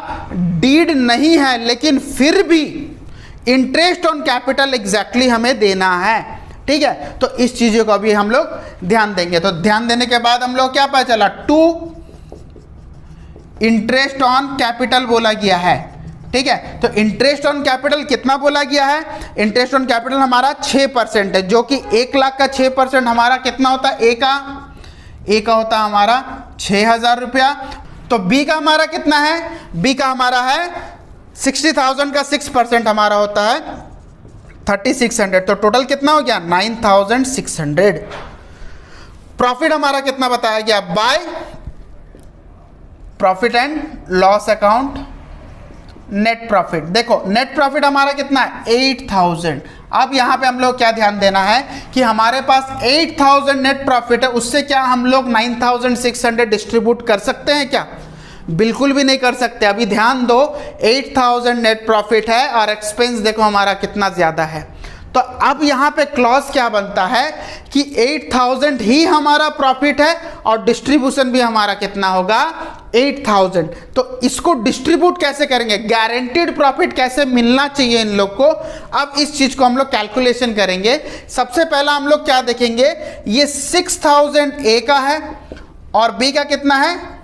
S2: डीड नहीं है लेकिन फिर भी इंटरेस्ट ऑन कैपिटल एग्जैक्टली हमें देना है। ठीक है, तो इस चीजों को अभी हम लोग ध्यान देंगे। तो ध्यान देने के बाद हम लोग क्या पता चला? 2 इंटरेस्ट ऑन कैपिटल बोला गया है। ठीक है, तो इंटरेस्ट ऑन कैपिटल कितना बोला गया है? इंटरेस्ट ऑन कैपिटल हमारा 6% है, जो कि 1 लाख का 6% हमारा कितना होता है? ए का होता है हमारा 6,000 रुपया। तो बी का हमारा कितना है? बी का हमारा है 60,000 का 6% हमारा होता है 3600, तो टोटल कितना हो गया 9600। प्रॉफिट हमारा कितना बताया गया by profit and loss account net profit. देखो नेट प्रॉफिट हमारा कितना है 8000। अब यहां पे हम लोग क्या ध्यान देना है कि हमारे पास 8000 नेट प्रॉफिट है, उससे क्या हम लोग 9600 डिस्ट्रीब्यूट कर सकते हैं क्या? बिल्कुल भी नहीं कर सकते। अभी ध्यान दो 8000 नेट प्रॉफिट है और एक्सपेंस देखो हमारा कितना ज्यादा है। तो अब यहाँ पे क्लॉज क्या बनता है कि 8000 ही हमारा प्रॉफिट है और डिस्ट्रीब्यूशन भी हमारा कितना होगा 8000। तो इसको डिस्ट्रीब्यूट कैसे करेंगे, गारंटीड प्रॉफिट कैसे मिलना चाहिए इन लोग को, अब इस चीज को हम लोग कैलकुलेशन करेंगे। सबसे पहला हम लोग क्या देखेंगे, ये 6000 ए का है और बी का कितना है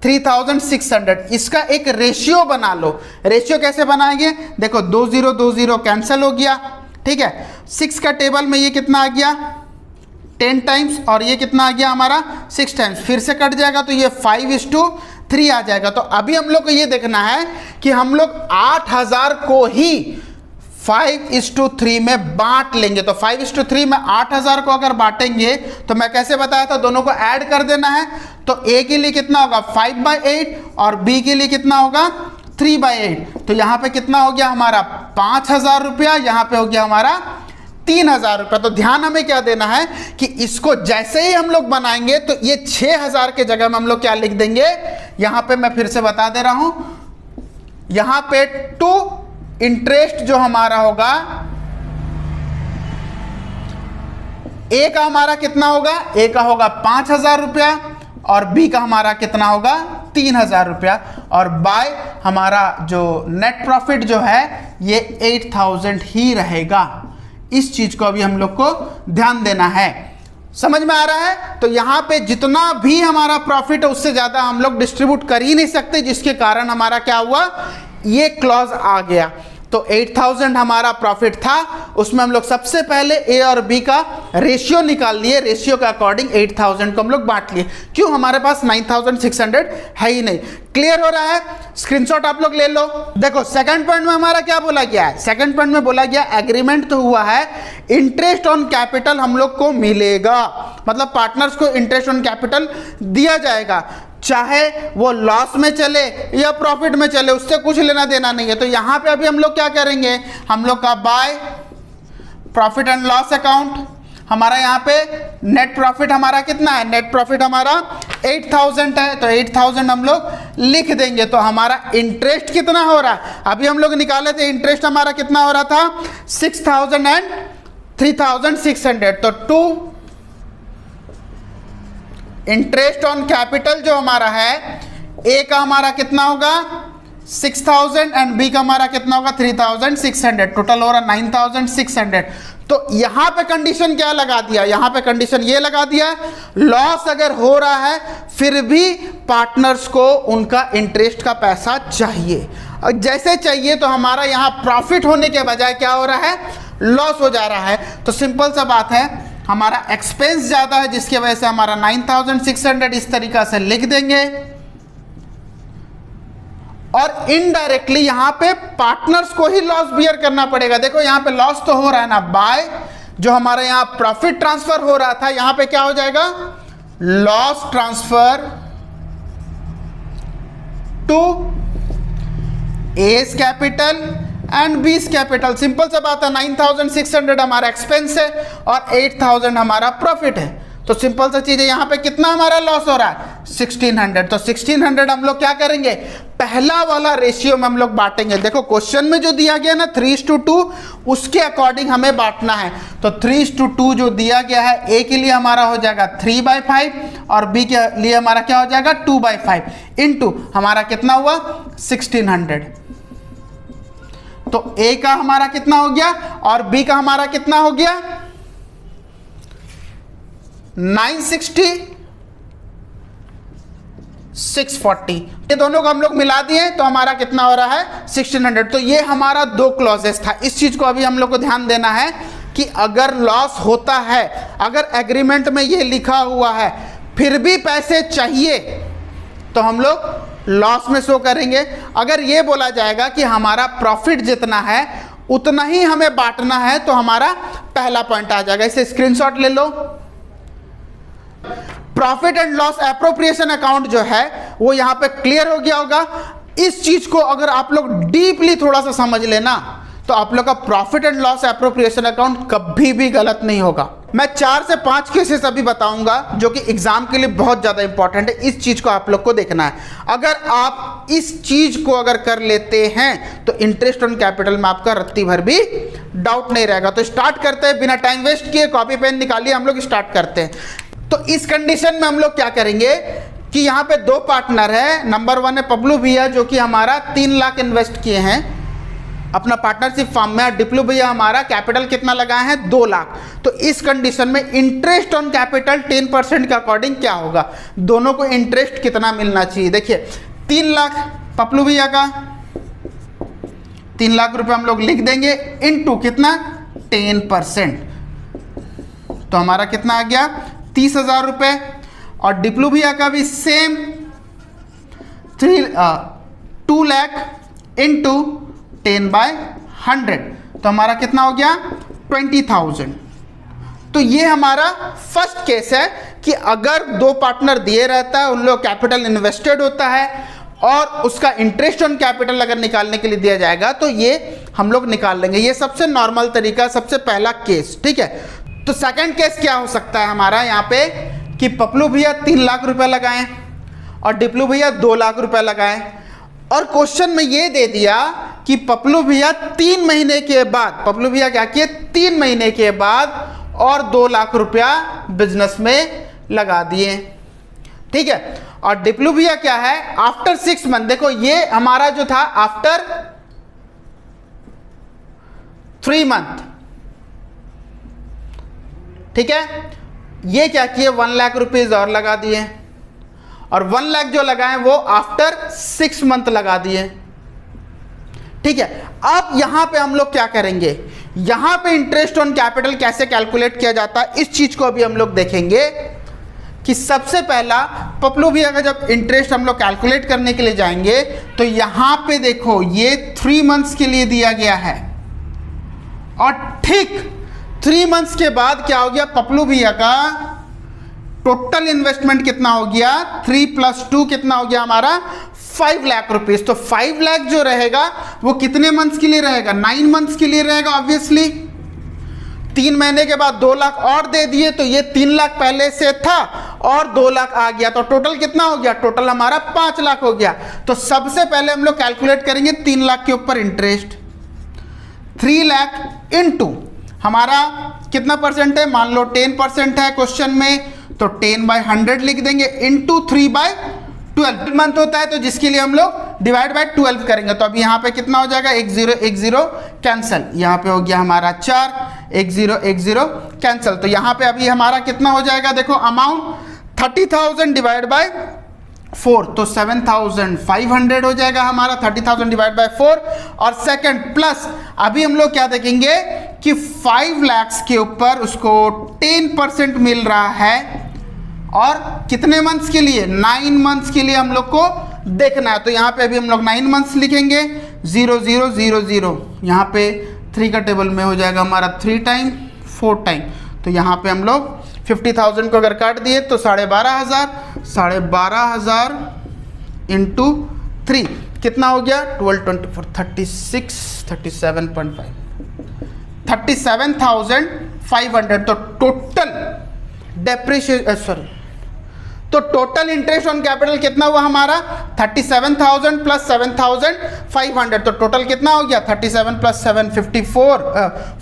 S2: 3600। इसका एक रेशियो बना लो। रेशियो कैसे बनाएंगे, देखो 2020 कैंसिल हो गया, ठीक है। 6 का टेबल में ये कितना आ गया 10 टाइम्स और ये कितना आ गया हमारा 6 टाइम्स, फिर से कट जाएगा तो ये 5:3 आ जाएगा। तो अभी हम लोग को ये देखना है कि हम लोग 8000 को ही 5:3 में बांट लेंगे। तो 5:3 में 8000 को अगर बांटेंगे तो मैं कैसे बताया था, दोनों को ऐड कर देना है। तो ए के लिए कितना होगा 5/8 और बी के लिए कितना होगा 3/8। तो यहाँ पे कितना हो गया हमारा 5000 रुपया, यहाँ पे हो गया हमारा 3000 रुपया। तो ध्यान हमें क्या देना है कि इसको जैसे ही हम लोग बनाएंगे तो ये 6000 के जगह में हम लोग क्या लिख देंगे, यहाँ पे मैं फिर से बता दे रहा हूं, यहाँ पे टू इंटरेस्ट जो हमारा होगा ए का हमारा कितना होगा, ए का होगा 5000 रुपया और बी का हमारा कितना होगा 3000 रुपया और बाय हमारा जो नेट प्रॉफिट जो है ये 8000 ही रहेगा। इस चीज को अभी हम लोग को ध्यान देना है। समझ में आ रहा है? तो यहां पे जितना भी हमारा प्रॉफिट है उससे ज्यादा हम लोग डिस्ट्रीब्यूट कर ही नहीं सकते, जिसके कारण हमारा क्या हुआ, ये क्लॉज आ गया। तो 8000 हमारा प्रॉफिट था, उसमें हम लोग सबसे पहले ए और बी का रेशियो निकाल लिए, रेशियो के अकॉर्डिंग 8000 को हम लोग बांट लिए। क्यों, हमारे पास 9600 है ही नहीं। क्लियर हो रहा है? स्क्रीनशॉट आप लोग ले लो। देखो सेकंड पॉइंट में हमारा क्या बोला गया है, सेकंड पॉइंट में बोला गया एग्रीमेंट तो हुआ है, इंटरेस्ट ऑन कैपिटल हम लोग को मिलेगा, मतलब पार्टनर्स को इंटरेस्ट ऑन कैपिटल दिया जाएगा, चाहे वो लॉस में चले या प्रॉफिट में चले, उससे कुछ लेना देना नहीं है। तो यहां पे अभी हम लोग क्या करेंगे, हम लोग का by profit and loss account, हमारा यहाँ पे नेट प्रॉफिट हमारा कितना है, नेट प्रॉफिट हमारा 8000 है, तो 8000 हम लोग लिख देंगे। तो हमारा इंटरेस्ट कितना हो रहा है, अभी हम लोग निकाले थे इंटरेस्ट हमारा कितना हो रहा था 6000 एंड 3600। तो 2 इंटरेस्ट ऑन कैपिटल जो हमारा है, ए का हमारा कितना होगा 6000 एंड बी का हमारा कितना होगा 3600, टोटल हो रहा 9600। तो यहां पे कंडीशन क्या लगा दिया, यहां पे कंडीशन ये लगा दिया, लॉस अगर हो रहा है फिर भी पार्टनर्स को उनका इंटरेस्ट का पैसा चाहिए, और जैसे चाहिए तो हमारा यहां प्रॉफिट होने के बजाय क्या हो रहा है, लॉस हो जा रहा है। तो सिंपल सा बात है, हमारा एक्सपेंस ज्यादा है जिसकी वजह से हमारा 9600 इस तरीका से लिख देंगे, और इनडायरेक्टली यहां पे पार्टनर्स को ही लॉस बियर करना पड़ेगा। देखो यहां पे लॉस तो हो रहा है ना, बाय जो हमारे यहां प्रॉफिट ट्रांसफर हो रहा था, यहां पे क्या हो जाएगा loss transfer to A's capital and B's capital. Simple सा बात है, 9600 हमारा एक्सपेंस है और 8000 हमारा प्रॉफिट है। तो सिंपल सा चीज है, यहां पे कितना हमारा लॉस हो रहा है 1600। तो 1600 हम लोग क्या करेंगे, पहला वाला रेशियो में हम लोग बांटेंगे। देखो क्वेश्चन में जो दिया गया ना 3:2, उसके अकॉर्डिंग हमें बांटना है। तो 3:2 जो दिया गया है, ए के लिए हमारा हो जाएगा 3/5 और बी के लिए हमारा क्या हो जाएगा 2/5 इंटू हमारा कितना हुआ 1600। तो ए का हमारा कितना हो गया और बी का हमारा कितना हो गया 960 640। ये दोनों को हम लोग मिला दिए तो हमारा कितना हो रहा है 1600। तो ये हमारा 2 क्लॉजेस था। इस चीज को अभी हम लोग को ध्यान देना है कि अगर लॉस होता है, अगर एग्रीमेंट में ये लिखा हुआ है फिर भी पैसे चाहिए तो हम लोग लॉस में शो करेंगे। अगर ये बोला जाएगा कि हमारा प्रॉफिट जितना है उतना ही हमें बांटना है, तो हमारा पहला पॉइंट आ जाएगा। इसे स्क्रीनशॉट ले लो। Profit and loss appropriation account जो है वो यहां पे क्लियर हो गया होगा। इस चीज को अगर आप लोग डीपली थोड़ा सा समझ लेना तो आप लोग का profit and loss appropriation account कभी भी गलत नहीं होगा। मैं 4 से 5 केसेस अभी बताऊंगा जो कि एग्जाम के लिए बहुत ज्यादा इंपॉर्टेंट है। इस चीज को आप लोग को देखना है। अगर आप इस चीज को अगर कर लेते हैं तो इंटरेस्ट ऑन कैपिटल में आपका रत्ती भर भी डाउट नहीं रहेगा। तो स्टार्ट करते हैं, बिना टाइम वेस्ट किए कॉपी पेन निकालिए, हम लोग स्टार्ट करते हैं। तो इस कंडीशन में हम लोग क्या करेंगे कि यहाँ पे 2 पार्टनर है। नंबर 1 है पप्लू भैया जो कि हमारा 3 लाख इन्वेस्ट किए हैं अपना पार्टनरशिप फॉर्म में। डिप्लू भैया हमारा कैपिटल कितना लगाए हैं 2 लाख। तो इस कंडीशन में इंटरेस्ट ऑन कैपिटल 10% के अकॉर्डिंग क्या होगा, दोनों को इंटरेस्ट कितना मिलना चाहिए। देखिए 3 लाख पप्लू भैया का, 3 लाख रुपए हम लोग लिख देंगे इनटू कितना 10%, तो हमारा कितना आ गया 30,000 रुपए। और डिप्लू भैया का भी सेम 2 लाख इंटू 10/100, तो हमारा कितना हो गया 20,000। तो ये हमारा फर्स्ट केस है कि अगर 2 पार्टनर दिए रहता है, उन लोग कैपिटल इन्वेस्टेड होता है और उसका इंटरेस्ट ऑन कैपिटल अगर निकालने के लिए दिया जाएगा तो ये हम लोग निकाल लेंगे। ये सबसे नॉर्मल तरीका, सबसे पहला केस, ठीक है। तो सेकंड केस क्या हो सकता है हमारा यहाँ पे कि पप्लू भैया 3 लाख रुपए लगाएं और डिप्लू भैया 2 लाख रुपए लगाएं, और क्वेश्चन में ये दे दिया कि पप्लू भैया 3 महीने के बाद, पप्लू भैया क्या किए 3 महीने के बाद और 2 लाख रुपया बिजनेस में लगा दिए, ठीक है। और डिप्लू भैया क्या है आफ्टर 6 मंथ, देखो ये हमारा जो था आफ्टर 3 मंथ, ठीक है। ये क्या किए 1 लाख रुपीज और लगा दिए, और 1 लाख जो लगाए वो आफ्टर 6 मंथ लगा दिए, ठीक है। अब यहां पे हम लोग क्या करेंगे, यहां पे इंटरेस्ट ऑन कैपिटल कैसे कैलकुलेट किया जाता है इस चीज को अभी हम लोग देखेंगे। कि सबसे पहला पप्लू भैया का जब इंटरेस्ट हम लोग कैलकुलेट करने के लिए जाएंगे तो यहां पे देखो ये 3 मंथ्स के लिए दिया गया है, और ठीक 3 मंथ्स के बाद क्या हो गया पप्लू भैया का टोटल इन्वेस्टमेंट कितना हो गया 3 + 2 कितना हो गया हमारा 5 लाख रुपीस। तो 5 लाख जो रहेगा वो कितने मंथ्स के लिए रहेगा 9 मंथ्स के लिए रहेगा ऑब्वियसली। 3 महीने के बाद 2 लाख और दे दिए तो ये 3 लाख पहले से था और 2 लाख आ गया, तो टोटल कितना हो गया, टोटल हमारा 5 लाख हो गया। तो सबसे पहले हम लोग कैलकुलेट करेंगे 3 लाख के ऊपर इंटरेस्ट, 3 लाख इंटू हमारा कितना परसेंट है, मान लो 10% है क्वेश्चन में, तो 10/100 लिख देंगे इंटू 3/12 मंथ होता है, तो जिसके लिए हम लोग डिवाइड बाय 12 करेंगे। तो अभी यहाँ पे कितना हो जाएगा 1 0 1 0 कैंसिल, यहाँ पे हो गया हमारा 4 1 0 1 0 कैंसिल। तो यहाँ पे अभी हमारा कितना हो जाएगा देखो अमाउंट 30,000 डिवाइड बाय 4, तो 7,500 हो जाएगा हमारा 30,000 डिवाइड बाय 4। और सेकंड प्लस अभी हम लोग क्या देखेंगे कि 5 लाख के ऊपर उसको 10% मिल रहा है, और कितने मंथ्स के लिए 9 मंथ्स के लिए हम लोग को देखना है। तो यहाँ पे अभी हम लोग 9 मंथ्स लिखेंगे 0 0 0 0, यहाँ पे 3 का टेबल में हो जाएगा हमारा 3 टाइम 4 टाइम, तो यहाँ पे हम लोग 50,000 को अगर काट दिए तो 12,500 इंटू 3 कितना हो गया 12 24 36 37.5 37,500। तो टोटल डेप्रिशिएशन तो टोटल इंटरेस्ट ऑन कैपिटल कितना हुआ हमारा 37,000 प्लस 7,500, तो टोटल कितना हो गया 37 + 7 54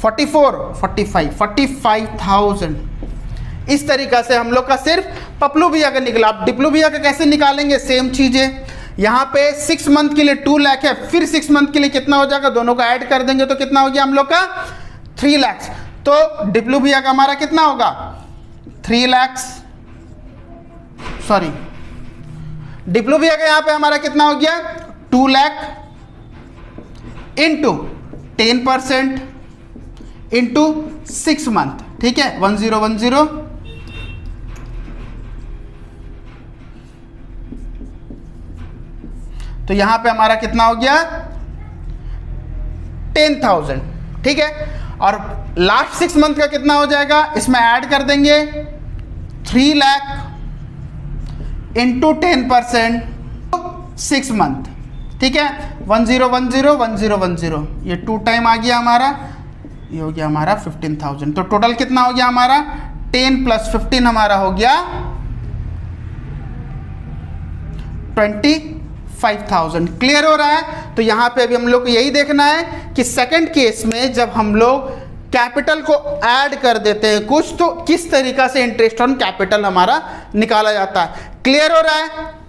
S2: 44 45 45,000। इस तरीका से हम लोग का सिर्फ पप्लू भैया का निकला। आप डिप्लू भैया का कैसे निकालेंगे, सेम चीजें। यहाँ पे 6 मंथ के लिए 2 लाख है, फिर 6 मंथ के लिए कितना हो जाएगा, दोनों का ऐड कर देंगे तो कितना हो गया हम लोग का 3 लाख। तो डिप्लू भैया का हमारा कितना होगा 3 लाख, सॉरी डिप्लू भैया का यहाँ पे हमारा कितना हो गया 2 लाख इंटू 10% इंटू 6 मंथ, ठीक है 1010। तो यहां पे हमारा कितना हो गया 10,000, ठीक है। और लास्ट 6 मंथ का कितना हो जाएगा, इसमें ऐड कर देंगे 3 लाख इंटू 10% 6 मंथ, ठीक है। 1010 ये 2 टाइम आ गया हमारा, ये हो गया हमारा 15,000। तो टोटल कितना हो गया हमारा, 10 + 15 हमारा हो गया 25,000। क्लियर हो रहा है। तो यहाँ पे अभी हम लोग को यही देखना है कि सेकंड केस में जब हम लोग कैपिटल को ऐड कर देते हैं कुछ, तो किस तरीका से इंटरेस्ट ऑन कैपिटल हमारा निकाला जाता है। क्लियर हो रहा है।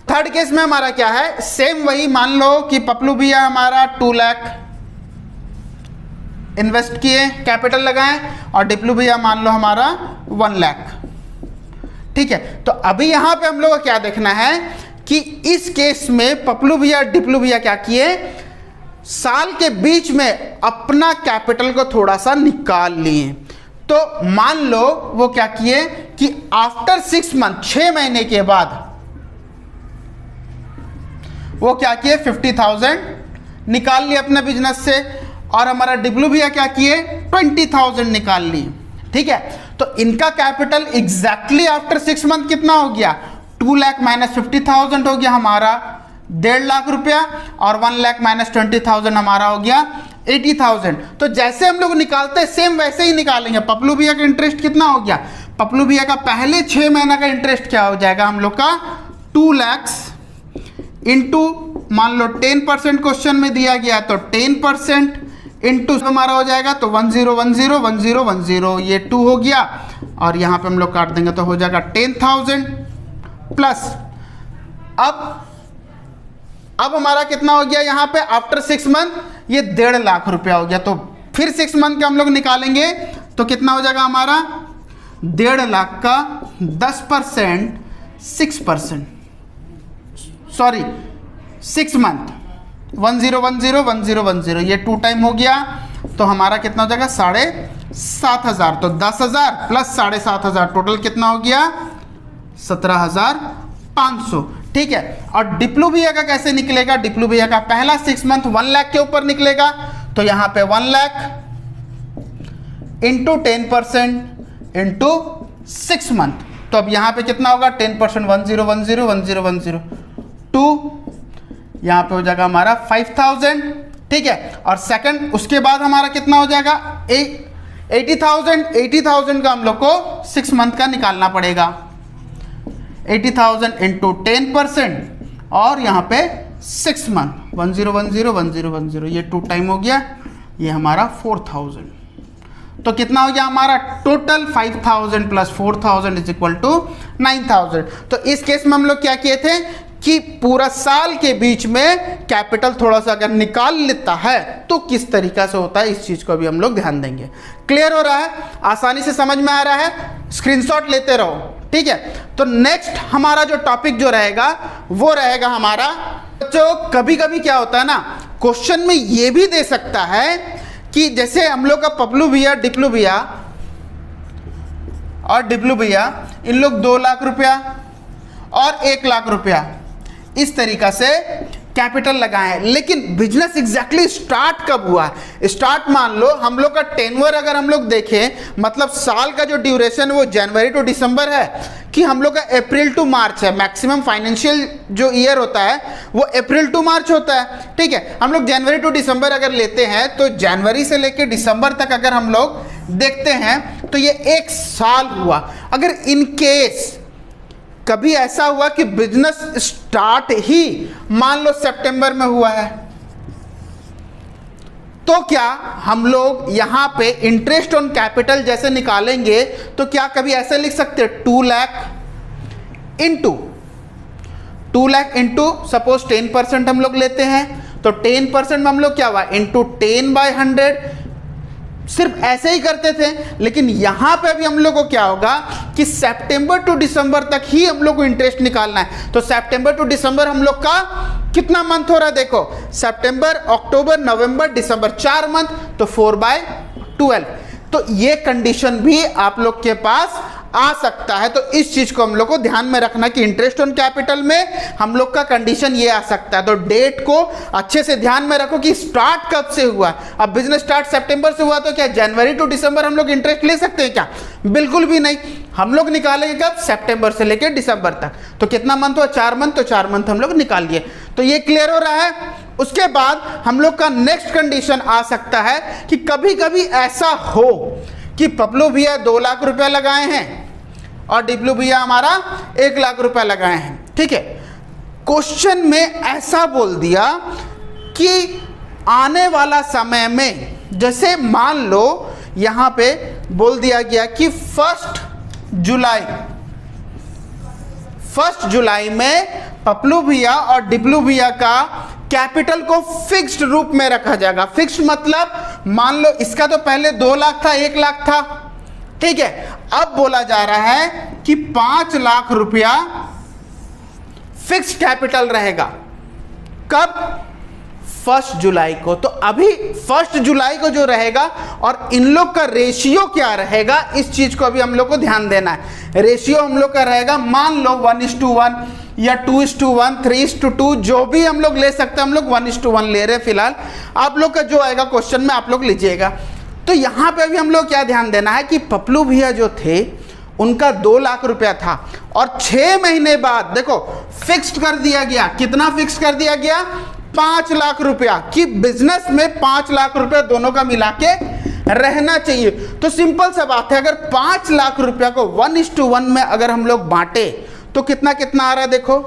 S2: थर्ड केस में हमारा क्या है, सेम वही, मान लो कि पपलू भैया हमारा 2 लाख इन्वेस्ट किए, कैपिटल लगाएं, और डिप्लू भैया मान लो हमारा 1 लाख, ठीक है। तो अभी यहां पे हम लोग को क्या देखना है कि इस केस में पपलू भैया डिप्लू भैया क्या किए, साल के बीच में अपना कैपिटल को थोड़ा सा निकाल लिए। तो मान लो वो क्या किए कि आफ्टर 6 मंथ 6 महीने के बाद वो क्या किए 50,000 निकाल लिए अपने बिजनेस से, और हमारा डिप्लू भैया क्या किए 20,000 निकाल लिए, ठीक है। तो इनका कैपिटल एग्जैक्टली आफ्टर 6 मंथ कितना हो गया, 2 लाख माइनस 50,000 हो गया हमारा 1.5 लाख रुपया, और 1 लाख माइनस 20,000 हमारा हो गया 80,000। तो जैसे हम लोग निकालते हैं सेम वैसे ही निकालेंगे। पपलू भैया का इंटरेस्ट कितना हो गया, पपलू भैया का पहले 6 महीना का इंटरेस्ट क्या हो जाएगा हम लोग का 2 लाख इंटू मान लो 10% क्वेश्चन में दिया गया, तो 10% इंटू हमारा हो जाएगा तो 1010 ये 2 हो गया, और यहाँ पे हम लोग काट देंगे तो हो जाएगा 10,000 प्लस अब हमारा कितना हो गया यहाँ पे आफ्टर 6 मंथ, ये 1.5 लाख रुपया हो गया। तो फिर 6 मंथ का हम लोग निकालेंगे तो कितना हो जाएगा हमारा 1.5 लाख का 10% 6%, सॉरी 6 मंथ 1010 ये 2 टाइम हो गया, तो हमारा कितना हो जाएगा 7,500। तो 10,000 प्लस 7,500 टोटल कितना हो गया 17,500, ठीक है। और डिप्लू भैया का कैसे निकलेगा, डिप्लू भैया का पहला 6 मंथ 1 लाख के ऊपर निकलेगा, तो यहाँ पे 1 लाख इंटू 10% इंटू 6 मंथ, तो अब यहाँ पे कितना होगा 10% 1010 2, यहाँ पे हो जाएगा हमारा 5,000, ठीक है। और सेकंड उसके बाद हमारा कितना हो जाएगा 80,000 का हम लोग को 6 मंथ का निकालना पड़ेगा, 80,000 इंटू 10% और यहाँ पे 6 मंथ 1010 ये 2 टाइम हो गया, ये हमारा 4,000। तो कितना हो गया हमारा total 5,000 plus 4,000 is equal to 9,000। तो इस केस में हम लोग क्या किए थे कि पूरा साल के बीच में कैपिटल थोड़ा सा अगर निकाल लेता है तो किस तरीका से होता है, इस चीज को भी हम लोग ध्यान देंगे। क्लियर हो रहा है, आसानी से समझ में आ रहा है, स्क्रीनशॉट लेते रहो, ठीक है। तो नेक्स्ट हमारा जो टॉपिक जो रहेगा वो रहेगा हमारा, जो कभी कभी क्या होता है ना क्वेश्चन में ये भी दे सकता है कि जैसे हम लोग का पपलू भैया डिप्लू भैया और डिप्लू भैया इन लोग 2 लाख रुपया और 1 लाख रुपया इस तरीका से कैपिटल लगाए हैं, लेकिन बिजनेस एग्जैक्टली स्टार्ट कब हुआ, स्टार्ट मान लो हम लोग का टेन्योर अगर हम लोग देखें, मतलब साल का जो ड्यूरेशन वो जनवरी टू दिसंबर है कि हम लोग का अप्रैल टू मार्च है, मैक्सिमम फाइनेंशियल जो ईयर होता है वो अप्रैल टू मार्च होता है, ठीक है। हम लोग जनवरी टू दिसंबर अगर लेते हैं तो जनवरी से लेकर दिसंबर तक अगर हम लोग देखते हैं तो ये 1 साल हुआ। अगर इन केस कभी ऐसा हुआ कि बिजनेस स्टार्ट ही मान लो सितंबर में हुआ है, तो क्या हम लोग यहां पे इंटरेस्ट ऑन कैपिटल जैसे निकालेंगे तो क्या कभी ऐसे लिख सकते हैं 2 लाख इंटू सपोज 10% हम लोग लेते हैं, तो 10% में हम लोग क्या हुआ इंटू 10/100, सिर्फ ऐसे ही करते थे। लेकिन यहां पे अभी हम लोग को क्या होगा कि सितंबर टू दिसंबर तक ही हम लोग को इंटरेस्ट निकालना है। तो सितंबर टू दिसंबर हम लोग का कितना मंथ हो रहा है, देखो सितंबर अक्टूबर नवंबर दिसंबर 4 मंथ, तो 4/12। तो ये कंडीशन भी आप लोग के पास आ सकता है। तो इस चीज को हम लोग को ध्यान में रखना कि इंटरेस्ट ऑन कैपिटल में हम लोग का कंडीशन ये आ सकता है। तो डेट को अच्छे से ध्यान में रखो कि स्टार्ट कब से हुआ। अब बिजनेस स्टार्ट सितंबर से हुआ तो क्या जनवरी टू दिसंबर हम लोग इंटरेस्ट ले सकते हैं क्या? बिल्कुल भी नहीं। हम लोग निकालेंगे कब? सितंबर से लेकर दिसंबर तक। तो कितना मंथ हुआ? 4 मंथ। तो 4 मंथ हम लोग निकालिए। तो ये क्लियर हो रहा है। उसके बाद हम लोग का नेक्स्ट कंडीशन आ सकता है कि कभी कभी ऐसा हो कि पपलू भैया 2 लाख रुपया लगाए हैं और डिप्लू भैया हमारा 1 लाख रुपया लगाए हैं। ठीक है, क्वेश्चन में ऐसा बोल दिया कि आने वाला समय में, जैसे मान लो यहां पे बोल दिया गया कि 1 जुलाई में पपलू भैया और डिप्लू भैया का कैपिटल को फिक्स्ड रूप में रखा जाएगा। फिक्स्ड मतलब मान लो इसका तो पहले 2 लाख था, 1 लाख था। ठीक है, अब बोला जा रहा है कि 5 लाख रुपया फिक्स्ड कैपिटल रहेगा। कब? 1 जुलाई को। तो अभी 1 जुलाई को जो रहेगा और इन लोग का रेशियो क्या रहेगा, इस चीज को अभी हम लोग को ध्यान देना है। रेशियो हम लोग का रहेगा, मान लो 1:1 या 2:1, 3:2, जो भी हम लोग ले सकते हैं। हम लोग 1:1 ले रहे हैं फिलहाल। आप लोग का जो आएगा क्वेश्चन में आप लोग लीजिएगा। तो यहां पे अभी हम लोग क्या ध्यान देना है कि पपलू भैया जो थे उनका 2 लाख रुपया था और 6 महीने बाद देखो फिक्स्ड कर दिया गया। कितना फिक्स कर दिया गया? 5 लाख रुपया। कि बिजनेस में 5 लाख रुपया दोनों का मिला के रहना चाहिए। तो सिंपल सा बात है, अगर 5 लाख रुपया को 1:1 में अगर हम लोग बांटे तो कितना कितना आ रहा है? देखो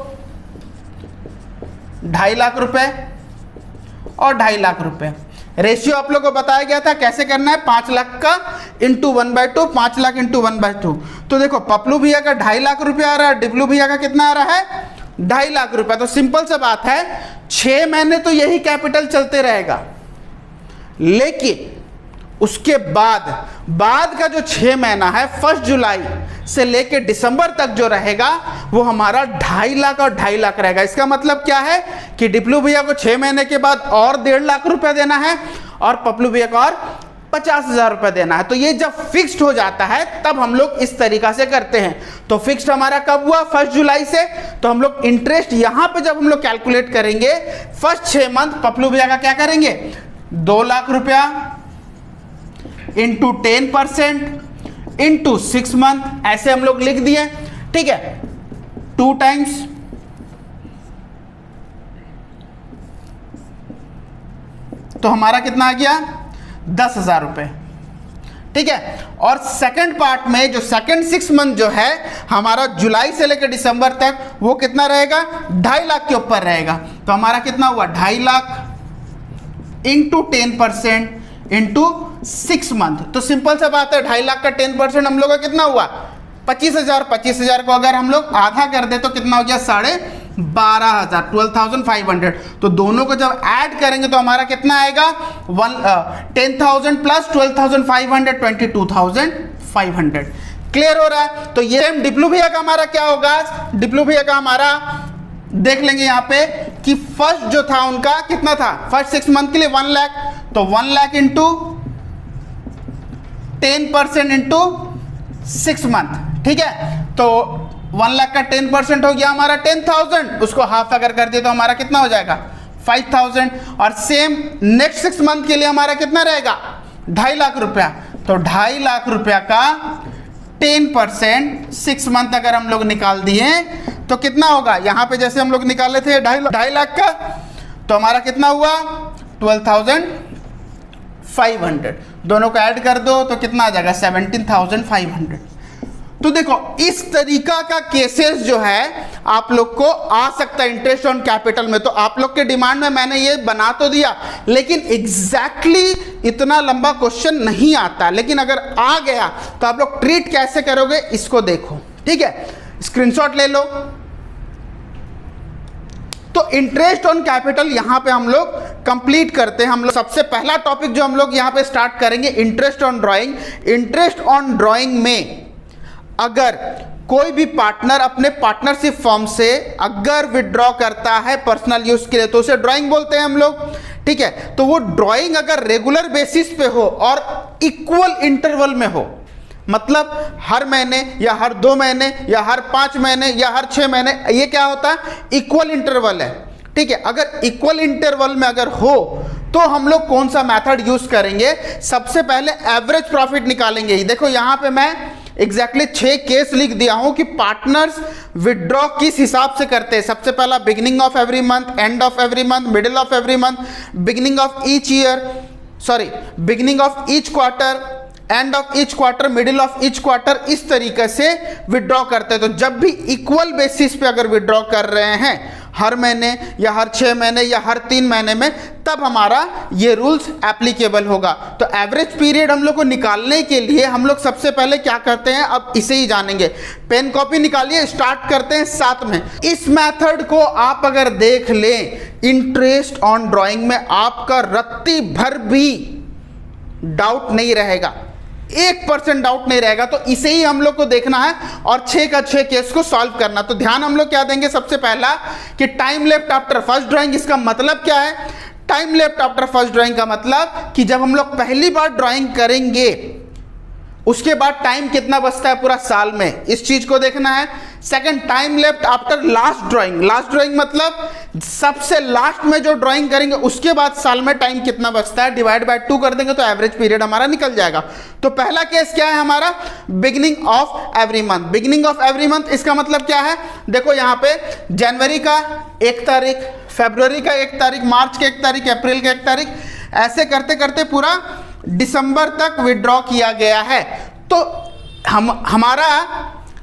S2: 2.5 लाख रुपए और 2.5 लाख रुपए। रेशियो आप लोग को बताया गया था कैसे करना है, 5 लाख का इंटू 1/2, 5 लाख इंटू 1/2। तो देखो पपलू भैया का 2.5 लाख रुपया आ रहा है, डिप्लू भैया का कितना आ रहा है? 2.5 लाख रुपया। तो सिंपल सा बात है, 6 महीने तो यही कैपिटल चलते रहेगा, लेकिन उसके बाद का जो 6 महीना है 1 जुलाई से लेके दिसंबर तक जो रहेगा वो हमारा 2.5 लाख और 2.5 लाख रहेगा। इसका मतलब क्या है कि डिप्लू भैया को 6 महीने के बाद और 1.5 लाख रुपया देना है और पपलू भैया को और 50,000 रुपया देना है। तो ये जब फिक्स्ड हो जाता है तब हम लोग इस तरीका से करते हैं। तो फिक्स्ड हमारा कब हुआ? 1 जुलाई से। तो हम लोग इंटरेस्ट यहां पे जब हम लोग कैलकुलेट करेंगे फर्स्ट 6 मंथ पपलू भैया का क्या करेंगे? 2 लाख रुपया इंटू 10% इंटू 6 मंथ, ऐसे हम लोग लिख दिए। ठीक है, 2 टाइम्स तो हमारा कितना आ गया? 10,000 रुपए। ठीक है, और सेकंड पार्ट में जो सेकंड 6 मंथ जो है हमारा जुलाई से लेकर दिसंबर तक, वो कितना रहेगा? 2.5 लाख के ऊपर रहेगा। तो हमारा कितना हुआ? 2.5 लाख इंटू 10% इंटू 6 मंथ। तो सिंपल सा बात है, 2.5 लाख का 10% हम लोग का कितना हुआ? 25,000। 25,000 को अगर हम लोग आधा कर दे तो कितना हो गया? 12,500, 12,500। तो दोनों को जब ऐड करेंगे तो हमारा कितना आएगा? 10,000 प्लस 12,500, 22,500। क्लियर हो रहा है? तो ये डिप्लू भैया का हमारा क्या होगा? डिप्लू भैया का हमारा देख लेंगे यहाँ पे कि फर्स्ट जो था उनका कितना था? फर्स्ट 6 मंथ के लिए 1 लाख। तो 1 लाख इंटू 10% इंटू 6 मंथ। ठीक है, तो 1 लाख का 10% हो गया हमारा 10,000। उसको हाफ अगर कर दिए तो हमारा कितना हो जाएगा? 5,000। और सेम नेक्स्ट 6 मंथ के लिए हमारा कितना रहेगा? 2.5 लाख रुपया। तो 2.5 लाख रुपया का 10% 6 मंथ अगर हम लोग निकाल दिए तो कितना होगा? यहां पे जैसे हम लोग निकाले थे 2.5 लाख का, तो हमारा कितना हुआ? 12,500। दोनों को ऐड कर दो तो कितना आ जाएगा? 17,500। तो देखो इस तरीका का केसेस जो है आप लोग को आ सकता है इंटरेस्ट ऑन कैपिटल में। तो आप लोग के डिमांड में मैंने ये बना तो दिया, लेकिन एग्जैक्टली इतना लंबा क्वेश्चन नहीं आता। लेकिन अगर आ गया तो आप लोग ट्रीट कैसे करोगे इसको देखो। ठीक है, स्क्रीनशॉट ले लो। तो इंटरेस्ट ऑन कैपिटल यहां पे हम लोग कंप्लीट करते हैं। हम लोग सबसे पहला टॉपिक जो हम लोग यहां पे स्टार्ट करेंगे, interest on drawing. Interest on drawing में अगर कोई भी पार्टनर अपने पार्टनरशिप फॉर्म से अगर विड्रॉ करता है पर्सनल यूज के लिए तो उसे ड्राइंग बोलते हैं हम लोग। ठीक है, तो वो ड्राइंग अगर रेगुलर बेसिस पे हो और इक्वल इंटरवल में हो, मतलब हर महीने या हर 2 महीने या हर 5 महीने या हर 6 महीने, ये क्या होता है, इक्वल इंटरवल है। ठीक है, अगर इक्वल इंटरवल में अगर हो तो हम लोग कौन सा मेथड यूज करेंगे, सबसे पहले एवरेज प्रॉफिट निकालेंगे। देखो यहां पे मैं एग्जैक्टली 6 केस लिख दिया हूं कि पार्टनर्स विड्रॉ किस हिसाब से करते हैं। सबसे पहला beginning of every month, end of every month, middle of every month, beginning of each year, sorry beginning of each quarter, end of each quarter, middle of each quarter, इस तरीके से विड्रॉ करते हैं। तो जब भी इक्वल बेसिस पे अगर विड्रॉ कर रहे हैं हर महीने या हर 6 महीने या हर 3 महीने में, तब हमारा ये रूल्स एप्लीकेबल होगा। तो एवरेज पीरियड हम लोग को निकालने के लिए हम लोग सबसे पहले क्या करते हैं, अब इसे ही जानेंगे। पेन कॉपी निकालिए, स्टार्ट करते हैं 7 में। इस मेथड को आप अगर देख लें इंटरेस्ट ऑन ड्राइंग में, आपका रत्ती भर भी डाउट नहीं रहेगा, 1% डाउट नहीं रहेगा। तो इसे ही हम लोग को देखना है और 6 का 6 केस को सॉल्व करना। तो ध्यान हम लोग क्या देंगे, सबसे पहला कि time left after first drawing. इसका मतलब क्या है, time left after first drawing का मतलब कि जब हम लोग पहली बार ड्राइंग करेंगे उसके बाद टाइम कितना बचता है पूरा साल में, इस चीज को देखना है। Second, time left after last drawing. Last drawing मतलब सबसे लास्ट में जो ड्राइंग करेंगे उसके बाद साल में टाइम कितना बचता है, डिवाइड बाय 2 कर देंगे तो एवरेज पीरियड हमारा निकल जाएगा। तो पहला केस क्या है हमारा, beginning of every month. Beginning of every month इसका मतलब क्या है, देखो यहां पे जनवरी का 1 तारीख, फरवरी का 1 तारीख, मार्च का 1 तारीख, अप्रैल का 1 तारीख, ऐसे करते करते पूरा दिसंबर तक विड्रॉ किया गया है। तो हमारा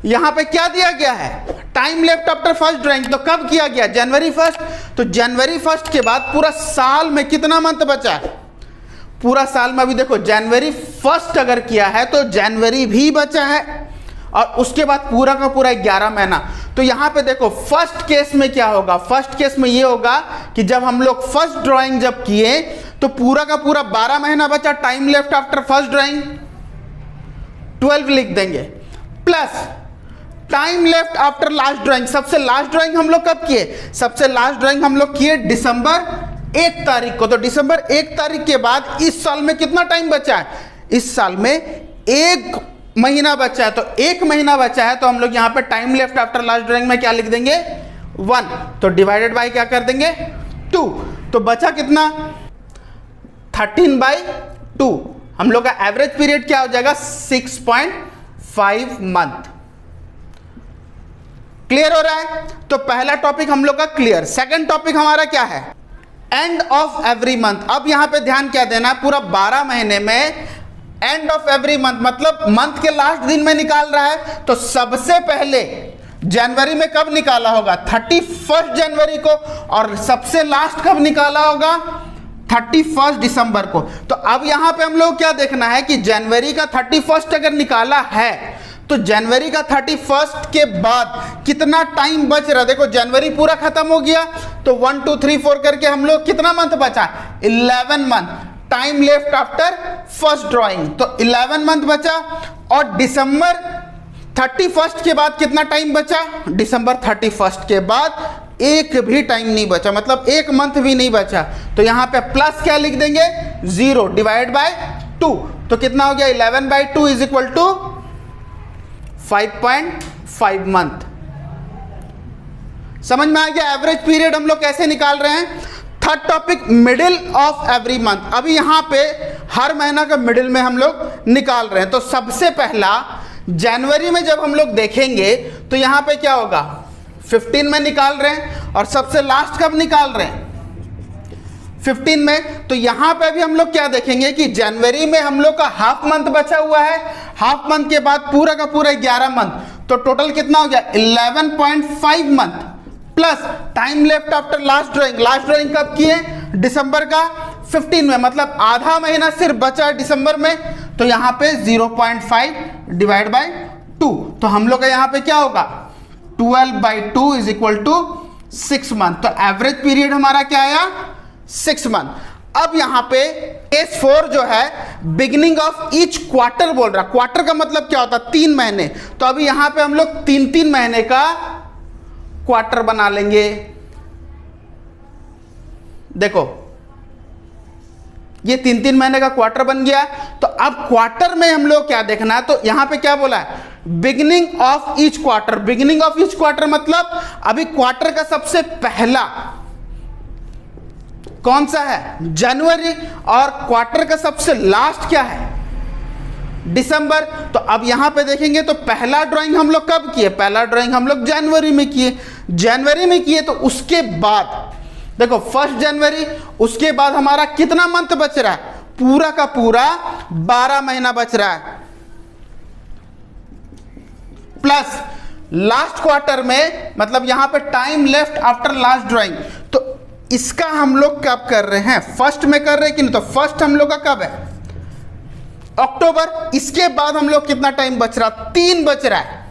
S2: यहां पे क्या दिया गया है, time left after first drawing. तो कब किया गया, जनवरी 1। तो जनवरी 1 के बाद पूरा साल में कितना मंथ बचा है, पूरा साल में अभी देखो जनवरी 1 अगर किया है तो जनवरी भी बचा है और उसके बाद पूरा का पूरा 11 महीना। तो यहां पे देखो फर्स्ट केस में क्या होगा, फर्स्ट केस में ये होगा कि जब हम लोग फर्स्ट ड्राइंग जब किए तो पूरा का पूरा 12 महीना बचा। Time left after first drawing 12 लिख देंगे, plus time left after last drawing. सबसे लास्ट ड्राइंग हम लोग कब किए, सबसे लास्ट ड्राइंग हम लोग किए दिसंबर 1 तारीख को। तो दिसंबर 1 तारीख के बाद इस साल में कितना टाइम बचा है, इस साल में 1 महीना बचा है। तो 1 महीना बचा है तो हम लोग यहां पे time left after last drawing में क्या लिख देंगे, 1। तो डिवाइडेड बाय क्या कर देंगे, 2। तो बचा कितना, 13/2। हम लोग का एवरेज पीरियड क्या हो जाएगा, 6.5 मंथ। क्लियर हो रहा है। तो पहला टॉपिक हम लोग का क्लियर। सेकंड टॉपिक हमारा क्या है, एंड ऑफ एवरी मंथ। अब यहां पे ध्यान क्या देना है, पूरा 12 महीने में एंड ऑफ एवरी मंथ मतलब मंथ के लास्ट दिन में निकाल रहा है। तो सबसे पहले जनवरी में कब निकाला होगा, 31 जनवरी को, और सबसे लास्ट कब निकाला होगा, 31 दिसंबर को। तो अब यहां पे हम लोग क्या देखना है कि जनवरी का 31 अगर निकाला है तो जनवरी का 31 के बाद कितना टाइम बच रहा है। देखो जनवरी पूरा खत्म हो गया तो 1 2 3 4 करके हम लोग कितना मंथ बचा, 11 month. Time left after first drawing तो 11 मंथ बचा। और दिसंबर 31 के बाद कितना टाइम बचा, दिसंबर 31 के बाद एक भी टाइम नहीं बचा, मतलब 1 मंथ भी नहीं बचा। तो यहां पे प्लस क्या लिख देंगे, 0 डिवाइड बाय 2। तो कितना हो गया, 11/2 इज इक्वल टू 5.5 मंथ। समझ में आ गया एवरेज पीरियड हम लोग कैसे निकाल रहे हैं। Third topic, middle of every month. अभी यहां पे हर महीना का मिडिल में हम लोग निकाल रहे हैं। तो सबसे पहला जनवरी में जब हम लोग देखेंगे तो यहां पे क्या होगा, 15 में निकाल रहे हैं। और सबसे लास्ट कब निकाल रहे हैं, 15 में। तो यहां पे भी हम लोग क्या देखेंगे कि जनवरी में हम लोग का हाफ मंथ बचा हुआ है, हाफ मंथ के बाद पूरा का पूरा 11 मंथ। तो टोटल कितना हो गया, 11.5 month plus time left after last drawing. Last drawing कब किए, दिसंबर का 15 में, मतलब आधा महीना सिर्फ बचा दिसंबर में। तो यहां पे 0.5 डिवाइड बाय 2। तो हम लोग का यहां पे क्या होगा, 12/2 इज इक्वल टू 6 मंथ। तो एवरेज पीरियड हमारा क्या आया, 6 मंथ। अब यहां पे केस 4 जो है बिगिनिंग ऑफ ईच क्वार्टर बोल रहा। क्वार्टर का मतलब क्या होता है, 3 महीने। तो अभी यहां पे हम लोग 3-3 महीने का क्वार्टर बना लेंगे। देखो ये 3-3 महीने का क्वार्टर बन गया। तो अब क्वार्टर में हम लोग क्या देखना है, तो यहां पे क्या बोला है, beginning of each quarter. Beginning of each quarter मतलब अभी क्वार्टर का सबसे पहला कौन सा है, जनवरी, और क्वार्टर का सबसे लास्ट क्या है, दिसंबर। तो अब यहां पे देखेंगे तो पहला ड्राइंग हम लोग कब किए, पहला ड्राइंग हम लोग जनवरी में किए, जनवरी में किए। तो उसके बाद देखो 1 जनवरी, उसके बाद हमारा कितना मंथ बच रहा है, पूरा का पूरा 12 महीना बच रहा है, प्लस लास्ट क्वार्टर में, मतलब यहां पे time left after last drawing. तो इसका हम लोग कब कर रहे हैं, फर्स्ट में कर रहे हैं कि नहीं, तो फर्स्ट हम लोग का कब है, अक्टूबर। इसके बाद हम लोग कितना टाइम बच रहा, 3 बच रहा है,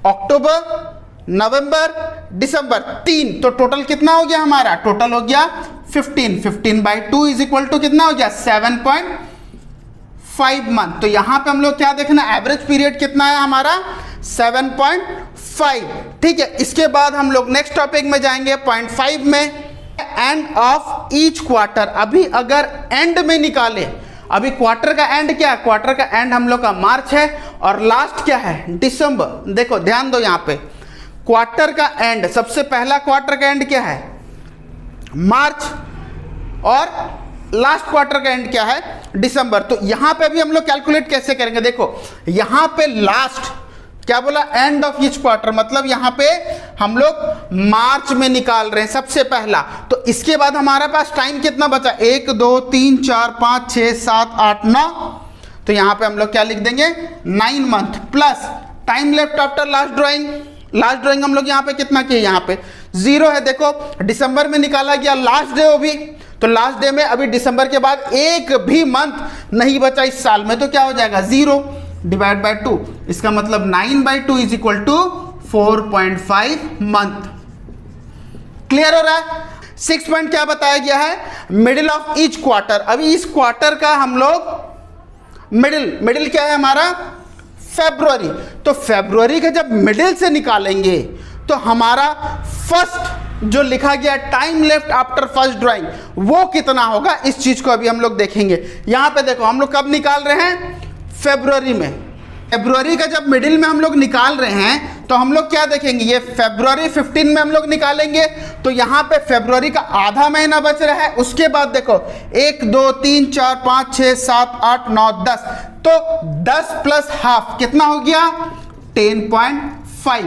S2: अक्टूबर, नवंबर, दिसंबर, 3। तो टोटल कितना हो गया हमारा, टोटल हो गया 15। 15/2 इज इक्वल टू कितना हो गया, 7.5 मंथ। तो यहां पे हम लोग क्या देखना, एवरेज पीरियड कितना है हमारा, 7.5। ठीक है, इसके बाद हम लोग नेक्स्ट टॉपिक में जाएंगे 0.5 में, एंड ऑफ ईच क्वार्टर। अभी अगर एंड में निकाले, अभी क्वार्टर का एंड क्या है, क्वार्टर का एंड हम लोग का मार्च है और लास्ट क्या है, दिसंबर। देखो ध्यान दो, यहां पे क्वार्टर का एंड, सबसे पहला क्वार्टर का एंड क्या है, मार्च, और लास्ट क्वार्टर का एंड क्या है, दिसंबर। तो यहां पे भी हम लोग कैलकुलेट कैसे करेंगे, देखो यहां पे लास्ट क्या बोला, एंड ऑफ ईच क्वार्टर, मतलब यहां पे हम लोग मार्च में निकाल रहे हैं सबसे पहला। तो इसके बाद हमारे पास टाइम कितना बचा, 1 2 3 4 5 6 7 8 9। तो यहां पे हम लोग क्या लिख देंगे, 9 month, plus time left after last drawing. Last drawing हम लोग यहाँ पे कितना किए, यहाँ पे 0 है। देखो दिसंबर में निकाला गया, लास्ट डे हो भी, तो लास्ट डे में अभी दिसंबर के बाद एक भी मंथ नहीं बचा इस साल में, तो क्या हो जाएगा, 0 डिवाइड बाय 2। इसका मतलब 9/2 is equal to 4.5 month. Clear हो रहा है। 6 पॉइंट क्या बताया गया है, मिडिल ऑफ ईच क्वार्टर। अभी इस क्वार्टर का हम लोग मिडिल क्या है हमारा, फरवरी। तो फरवरी का जब मिडिल से निकालेंगे तो हमारा फर्स्ट जो लिखा गया time left after first drawing वो कितना होगा, इस चीज को अभी हम लोग देखेंगे। यहां पे देखो हम लोग कब निकाल रहे हैं, फरवरी में। फरवरी का जब मिडिल में हम लोग निकाल रहे हैं तो हम लोग क्या देखेंगे, ये फरवरी 15 में हम लोग निकालेंगे। तो यहाँ पे फरवरी का आधा महीना बच रहा है। उसके बाद देखो 1 2 3 4 5 6 7 8 9 10, तो 10 प्लस हाफ कितना हो गया, 10.5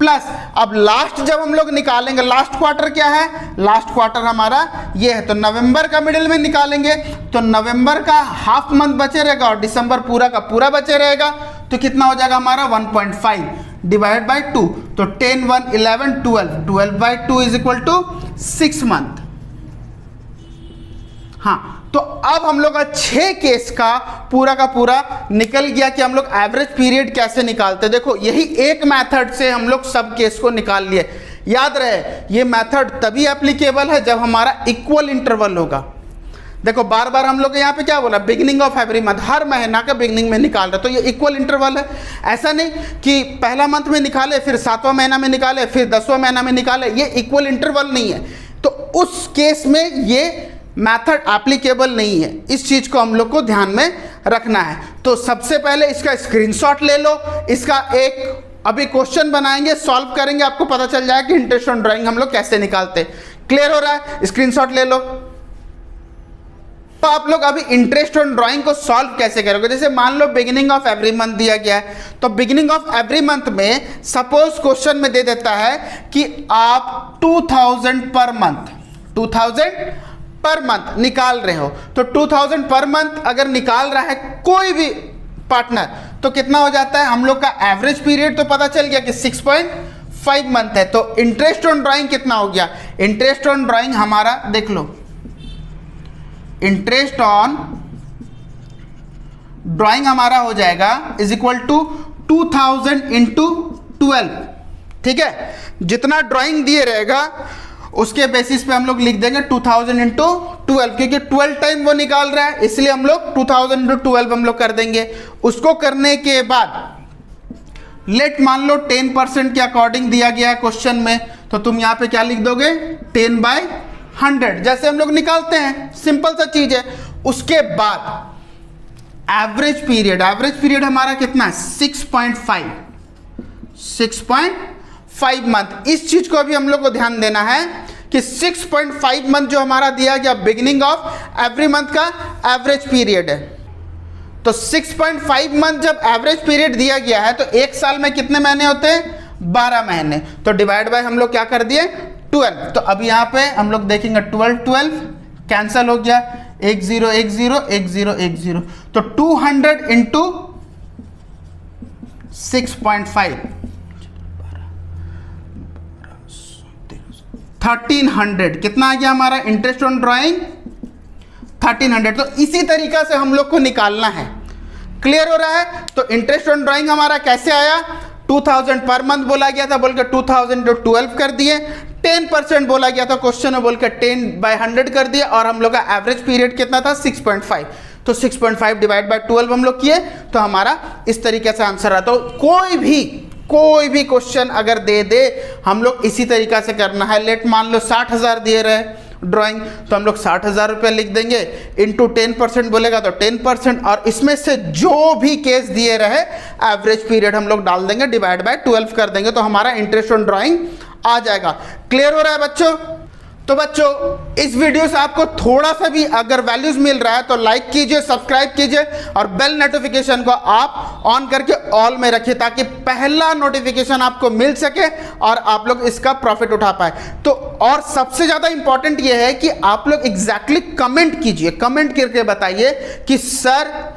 S2: प्लस। अब लास्ट जब हम लोग निकालेंगे, लास्ट क्वार्टर क्या है, लास्ट क्वार्टर हमारा ये है, तो नवंबर का मिडिल में निकालेंगे तो नवंबर का हाफ मंथ बचे रहेगा और दिसंबर पूरा का पूरा बचे रहेगा। तो कितना हो जाएगा हमारा 1.5 डिवाइड बाय 2, तो 10 1 11 12, 12/2 इज इक्वल टू 6 मंथ। हाँ, तो अब हम लोग का 6 केस का पूरा निकल गया कि हम लोग एवरेज पीरियड कैसे निकालते। देखो यही एक मेथड से हम लोग सब केस को निकाल लिए। याद रहे ये मेथड तभी एप्लीकेबल है जब हमारा इक्वल इंटरवल होगा। देखो बार बार हम लोग यहाँ पे क्या बोला, बिगिनिंग ऑफ एवरी मंथ, हर महीना का बिगिनिंग में निकाल रहे, तो ये इक्वल इंटरवल है। ऐसा नहीं कि पहला मंथ में निकाले फिर 7वां महीना में निकाले फिर 10वां महीना में निकाले, ये इक्वल इंटरवल नहीं है। तो उस केस में ये मेथड एप्लीकेबल नहीं है। इस चीज को हम लोग को ध्यान में रखना है। तो सबसे पहले इसका स्क्रीनशॉट ले लो, इसका एक अभी क्वेश्चन बनाएंगे, सॉल्व करेंगे, आपको पता चल जाएगा कि इंटरेस्ट ऑन ड्राइंग हम लोग कैसे निकालते हैं। क्लियर हो रहा है, स्क्रीनशॉट ले लो। तो आप लोग अभी इंटरेस्ट ऑन ड्राइंग को सॉल्व कैसे करोगे, जैसे मान लो बिगिनिंग ऑफ एवरी मंथ दिया गया है, तो बिगिनिंग ऑफ एवरी मंथ में सपोज क्वेश्चन में दे देता है कि आप 2000 पर मंथ, 2000 पर मंथ निकाल रहे हो। तो 2000 पर मंथ अगर निकाल रहा है कोई भी पार्टनर तो कितना हो जाता है, हम लोग का एवरेज पीरियड तो पता चल गया कि 6.5 मंथ है। तो इंटरेस्ट ऑन ड्राइंग कितना हो गया, इंटरेस्ट ऑन ड्राइंग हमारा देख लो, इंटरेस्ट ऑन ड्राइंग हमारा हो जाएगा इज इक्वल टू 2000 इंटू 12। ठीक है, जितना ड्राइंग दिए रहेगा उसके बेसिस पे हम लोग लिख देंगे 2000 इंटू 12, क्योंकि 12 टाइम वो निकाल रहा है इसलिए हम लोग 2000 इंटू 12 हम लोग कर देंगे। उसको करने के बाद लेट मान लो 10% के अकॉर्डिंग दिया गया है क्वेश्चन में, तो तुम यहाँ पे क्या लिख दोगे, 10/100। 100 जैसे हम लोग निकालते हैं, सिंपल सा चीज है। उसके बाद एवरेज पीरियड हमारा कितना है 6.5 मंथ। इस चीज को अभी हम लोग को ध्यान देना है कि 6.5 मंथ जो हमारा दिया गया बिगिनिंग ऑफ एवरी मंथ का एवरेज पीरियड है। तो 6.5 मंथ जब एवरेज पीरियड दिया गया है तो एक साल में कितने महीने होते हैं 12 महीने। तो डिवाइड बाय हम लोग क्या कर दिए 12। तो अब यहाँ पे हम लोग देखेंगे 12 कैंसल हो गया, 1 0 1 0 1 0 1 0। तो 200 इंटू 6.5 1300 कितना आ गया हमारा इंटरेस्ट ऑन ड्राइंग 1300। तो इसी तरीका से हम लोग को निकालना है। क्लियर हो रहा है। तो इंटरेस्ट ऑन ड्राइंग हमारा कैसे आया 2000 पर मंथ बोला गया था, बोल के 2000 जो 12 कर दिए, 10% बोला गया था क्वेश्चन में, बोल के 10/100 कर दिए, और हम लोग का एवरेज पीरियड कितना था 6.5। तो 6.5 डिवाइड बाय 12 हम लोग किए तो हमारा इस तरीके से आंसर आता। तो कोई भी क्वेश्चन अगर दे हम लोग इसी तरीका से करना है। लेट मान लो 60,000 दिए रहे ड्राइंग, तो हम लोग 60,000 रुपये लिख देंगे, इंटू 10% बोलेगा तो 10%, और इसमें से जो भी केस दिए रहे एवरेज पीरियड हम लोग डाल देंगे, डिवाइड बाय 12 कर देंगे, तो हमारा इंटरेस्ट ऑन ड्राइंग आ जाएगा। क्लियर हो रहा है बच्चों। तो बच्चों इस वीडियो से आपको थोड़ा सा भी अगर वैल्यूज मिल रहा है तो लाइक कीजिए, सब्सक्राइब कीजिए, और बेल नोटिफिकेशन को आप ऑन करके ऑल में रखिए, ताकि पहला नोटिफिकेशन आपको मिल सके और आप लोग इसका प्रॉफिट उठा पाए। तो और सबसे ज्यादा इंपॉर्टेंट ये है कि आप लोग एग्जैक्टली कमेंट कीजिए, कमेंट करके बताइए कि सर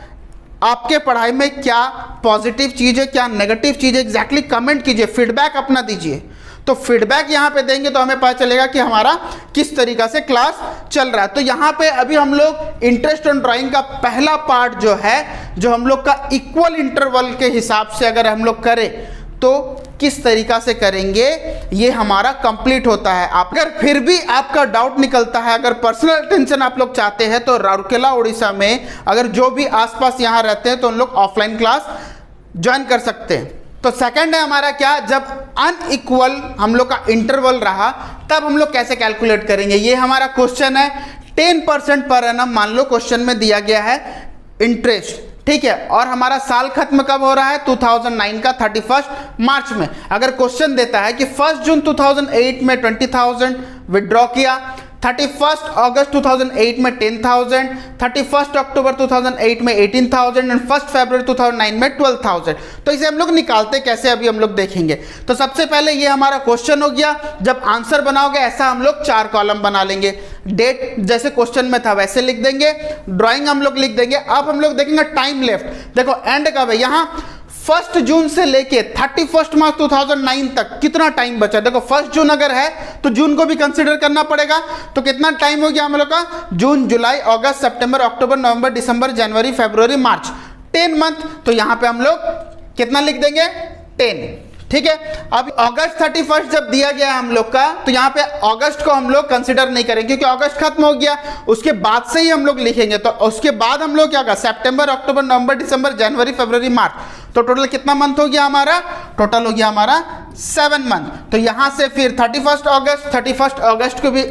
S2: आपके पढ़ाई में क्या पॉजिटिव चीज है, क्या नेगेटिव चीज है, एग्जैक्टली कमेंट कीजिए, फीडबैक अपना दीजिए। तो फीडबैक यहाँ पे देंगे तो हमें पता चलेगा कि हमारा किस तरीका से क्लास चल रहा है। तो यहाँ पे अभी हम लोग इंटरेस्ट ऑन ड्राइंग का पहला पार्ट जो है, जो हम लोग का इक्वल इंटरवल के हिसाब से अगर हम लोग करें तो किस तरीका से करेंगे ये हमारा कंप्लीट होता है। आप अगर फिर भी आपका डाउट निकलता है, अगर पर्सनल अटेंशन आप लोग चाहते हैं, तो राउरकेला उड़ीसा में अगर जो भी आसपास यहाँ रहते हैं तो उन लोग ऑफलाइन क्लास ज्वाइन कर सकते हैं। तो सेकंड है हमारा क्या, जब अनइक्वल हम लोग का इंटरवल रहा तब हम लोग कैसे कैलकुलेट करेंगे। ये हमारा क्वेश्चन है 10% पर एनम मान लो क्वेश्चन में दिया गया है इंटरेस्ट, ठीक है, और हमारा साल खत्म कब हो रहा है 2009 का 31 मार्च में। अगर क्वेश्चन देता है कि 1 जून 2008 में 20,000 विड्रॉ किया, 31 अगस्त 2008 में 10,000, 31 अक्टूबर 2008 में 18,000 एंड 1 फरवरी 2009 में 12,000। तो इसे हम लोग निकालते कैसे अभी हम लोग देखेंगे। तो सबसे पहले ये हमारा क्वेश्चन हो गया। जब आंसर बनाओगे ऐसा हम लोग 4 कॉलम बना लेंगे, डेट जैसे क्वेश्चन में था वैसे लिख देंगे, ड्राइंग हम लोग लिख देंगे। अब हम लोग देखेंगे टाइम लेफ्ट। देखो एंड कब है, यहाँ 1 जून से लेके 31 मार्च 2009 तक कितना टाइम बचा। देखो 1 जून अगर है तो जून को भी कंसीडर करना पड़ेगा। तो कितना टाइम हो गया हम लोग का, जून, जुलाई, अगस्त, सितंबर, अक्टूबर, नवंबर, दिसंबर, जनवरी, फरवरी, मार्च, 10 मंथ। तो यहां पे हम लोग कितना लिख देंगे 10, ठीक है। अब अगस्त 31 जब दिया गया हम लोग का, तो यहाँ पे अगस्त को हम लोग कंसिडर नहीं करेंगे क्योंकि अगस्त खत्म हो गया, उसके बाद से ही हम लोग लिखेंगे। तो उसके बाद हम लोग क्या का सितंबर, अक्टूबर, नवंबर, दिसंबर, जनवरी, फरवरी, मार्च, तो टोटल कितना मंथ हो गया हमारा, टोटल हो गया हमारा 7 मंथ। तो यहां से फिर 31 अगस्त को भी,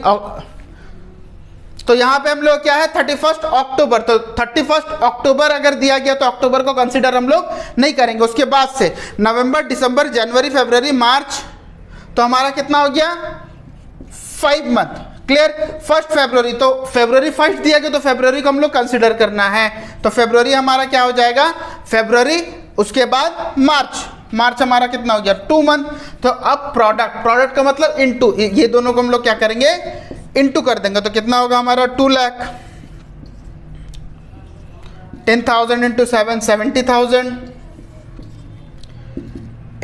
S2: तो यहां पे हम लोग क्या है 31 अक्टूबर, तो 31 अक्टूबर अगर दिया गया तो अक्टूबर को कंसीडर हम लोग नहीं करेंगे। उसके बाद से नवंबर, दिसंबर, जनवरी, फरवरी, मार्च, तो हमारा कितना हो गया 5 मंथ। क्लियर। 1 फरवरी, तो फरवरी 1 दिया गया तो फरवरी को हम लोग कंसीडर करना है। तो फरवरी हमारा क्या हो जाएगा फरवरी, उसके बाद मार्च हमारा कितना हो गया 2 मंथ। तो अब प्रोडक्ट का मतलब इनटू, ये दोनों को हम लोग क्या करेंगे इनटू कर देंगे। तो कितना होगा हमारा 2 लाख, 10,000 इंटू 7 70,000,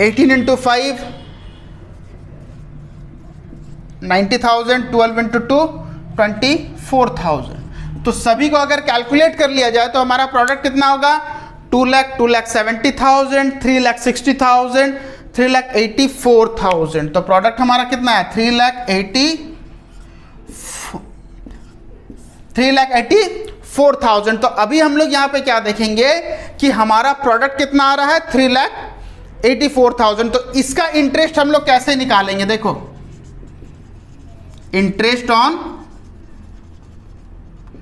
S2: 18 इंटू 5 90,000, 12 इंटू 2 24,000। तो सभी को अगर कैलकुलेट कर लिया जाए तो हमारा प्रोडक्ट कितना होगा 2 लाख, 2,70,000, 3,60,000, 3,84,000। तो प्रोडक्ट हमारा कितना है 3,84,000। तो अभी हम लोग यहाँ पे क्या देखेंगे कि हमारा प्रोडक्ट कितना आ रहा है 3,84,000। तो इसका इंटरेस्ट हम लोग कैसे निकालेंगे, देखो इंटरेस्ट ऑन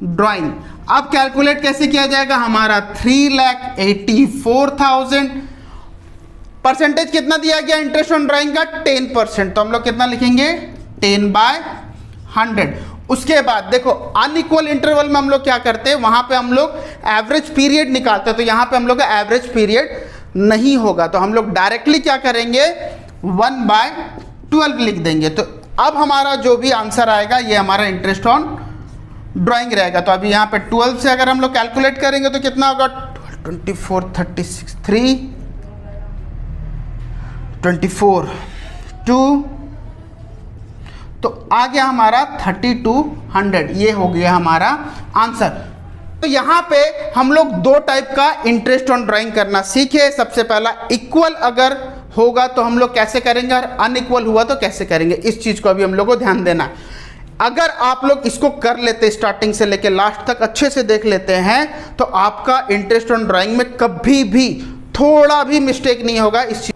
S2: ड्राइंग। अब कैलकुलेट कैसे किया जाएगा, हमारा 3,84,000, परसेंटेज कितना दिया गया इंटरेस्ट ऑन ड्राइंग का 10%, तो हम लोग कितना लिखेंगे 10/100। उसके बाद देखो अनइक्वल इंटरवल में हम लोग क्या करते हैं, वहां पे हम लोग एवरेज पीरियड निकालते हैं, तो यहां पे हम लोग का एवरेज पीरियड नहीं होगा, तो हम लोग डायरेक्टली क्या करेंगे 1/12 लिख देंगे। तो अब हमारा जो भी आंसर आएगा ये हमारा इंटरेस्ट ऑन ड्राइंग रहेगा। तो अभी यहाँ पे 12 से अगर हम लोग कैलकुलेट करेंगे तो कितना होगा 24, 36, 3, 24, 2, तो आ गया हमारा 3200, ये हो गया हमारा आंसर। तो यहाँ पे हम लोग दो टाइप का इंटरेस्ट ऑन ड्राइंग करना सीखे। सबसे पहला इक्वल अगर होगा तो हम लोग कैसे करेंगे और अनइक्वल हुआ तो कैसे करेंगे, इस चीज को अभी हम लोग को ध्यान देना। अगर आप लोग इसको कर लेते स्टार्टिंग से लेकर लास्ट तक अच्छे से देख लेते हैं तो आपका इंटरेस्ट ऑन ड्राइंग में कभी भी थोड़ा भी मिस्टेक नहीं होगा इस चीज।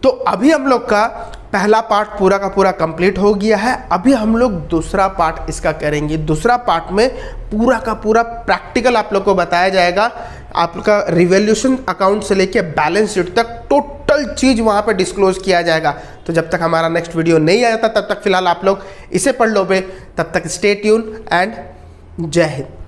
S2: तो अभी हम लोग का पहला पार्ट पूरा का पूरा कंप्लीट हो गया है। अभी हम लोग दूसरा पार्ट इसका करेंगे। दूसरा पार्ट में पूरा का पूरा प्रैक्टिकल आप लोग को बताया जाएगा। आपका रिवॉल्यूशन अकाउंट से लेके बैलेंस शीट तक टोटल चीज़ वहाँ पे डिस्क्लोज किया जाएगा। तो जब तक हमारा नेक्स्ट वीडियो नहीं आ जाता तब तक फिलहाल आप लोग इसे पढ़ लो बे। तब तक स्टे ट्यून एंड जय हिंद।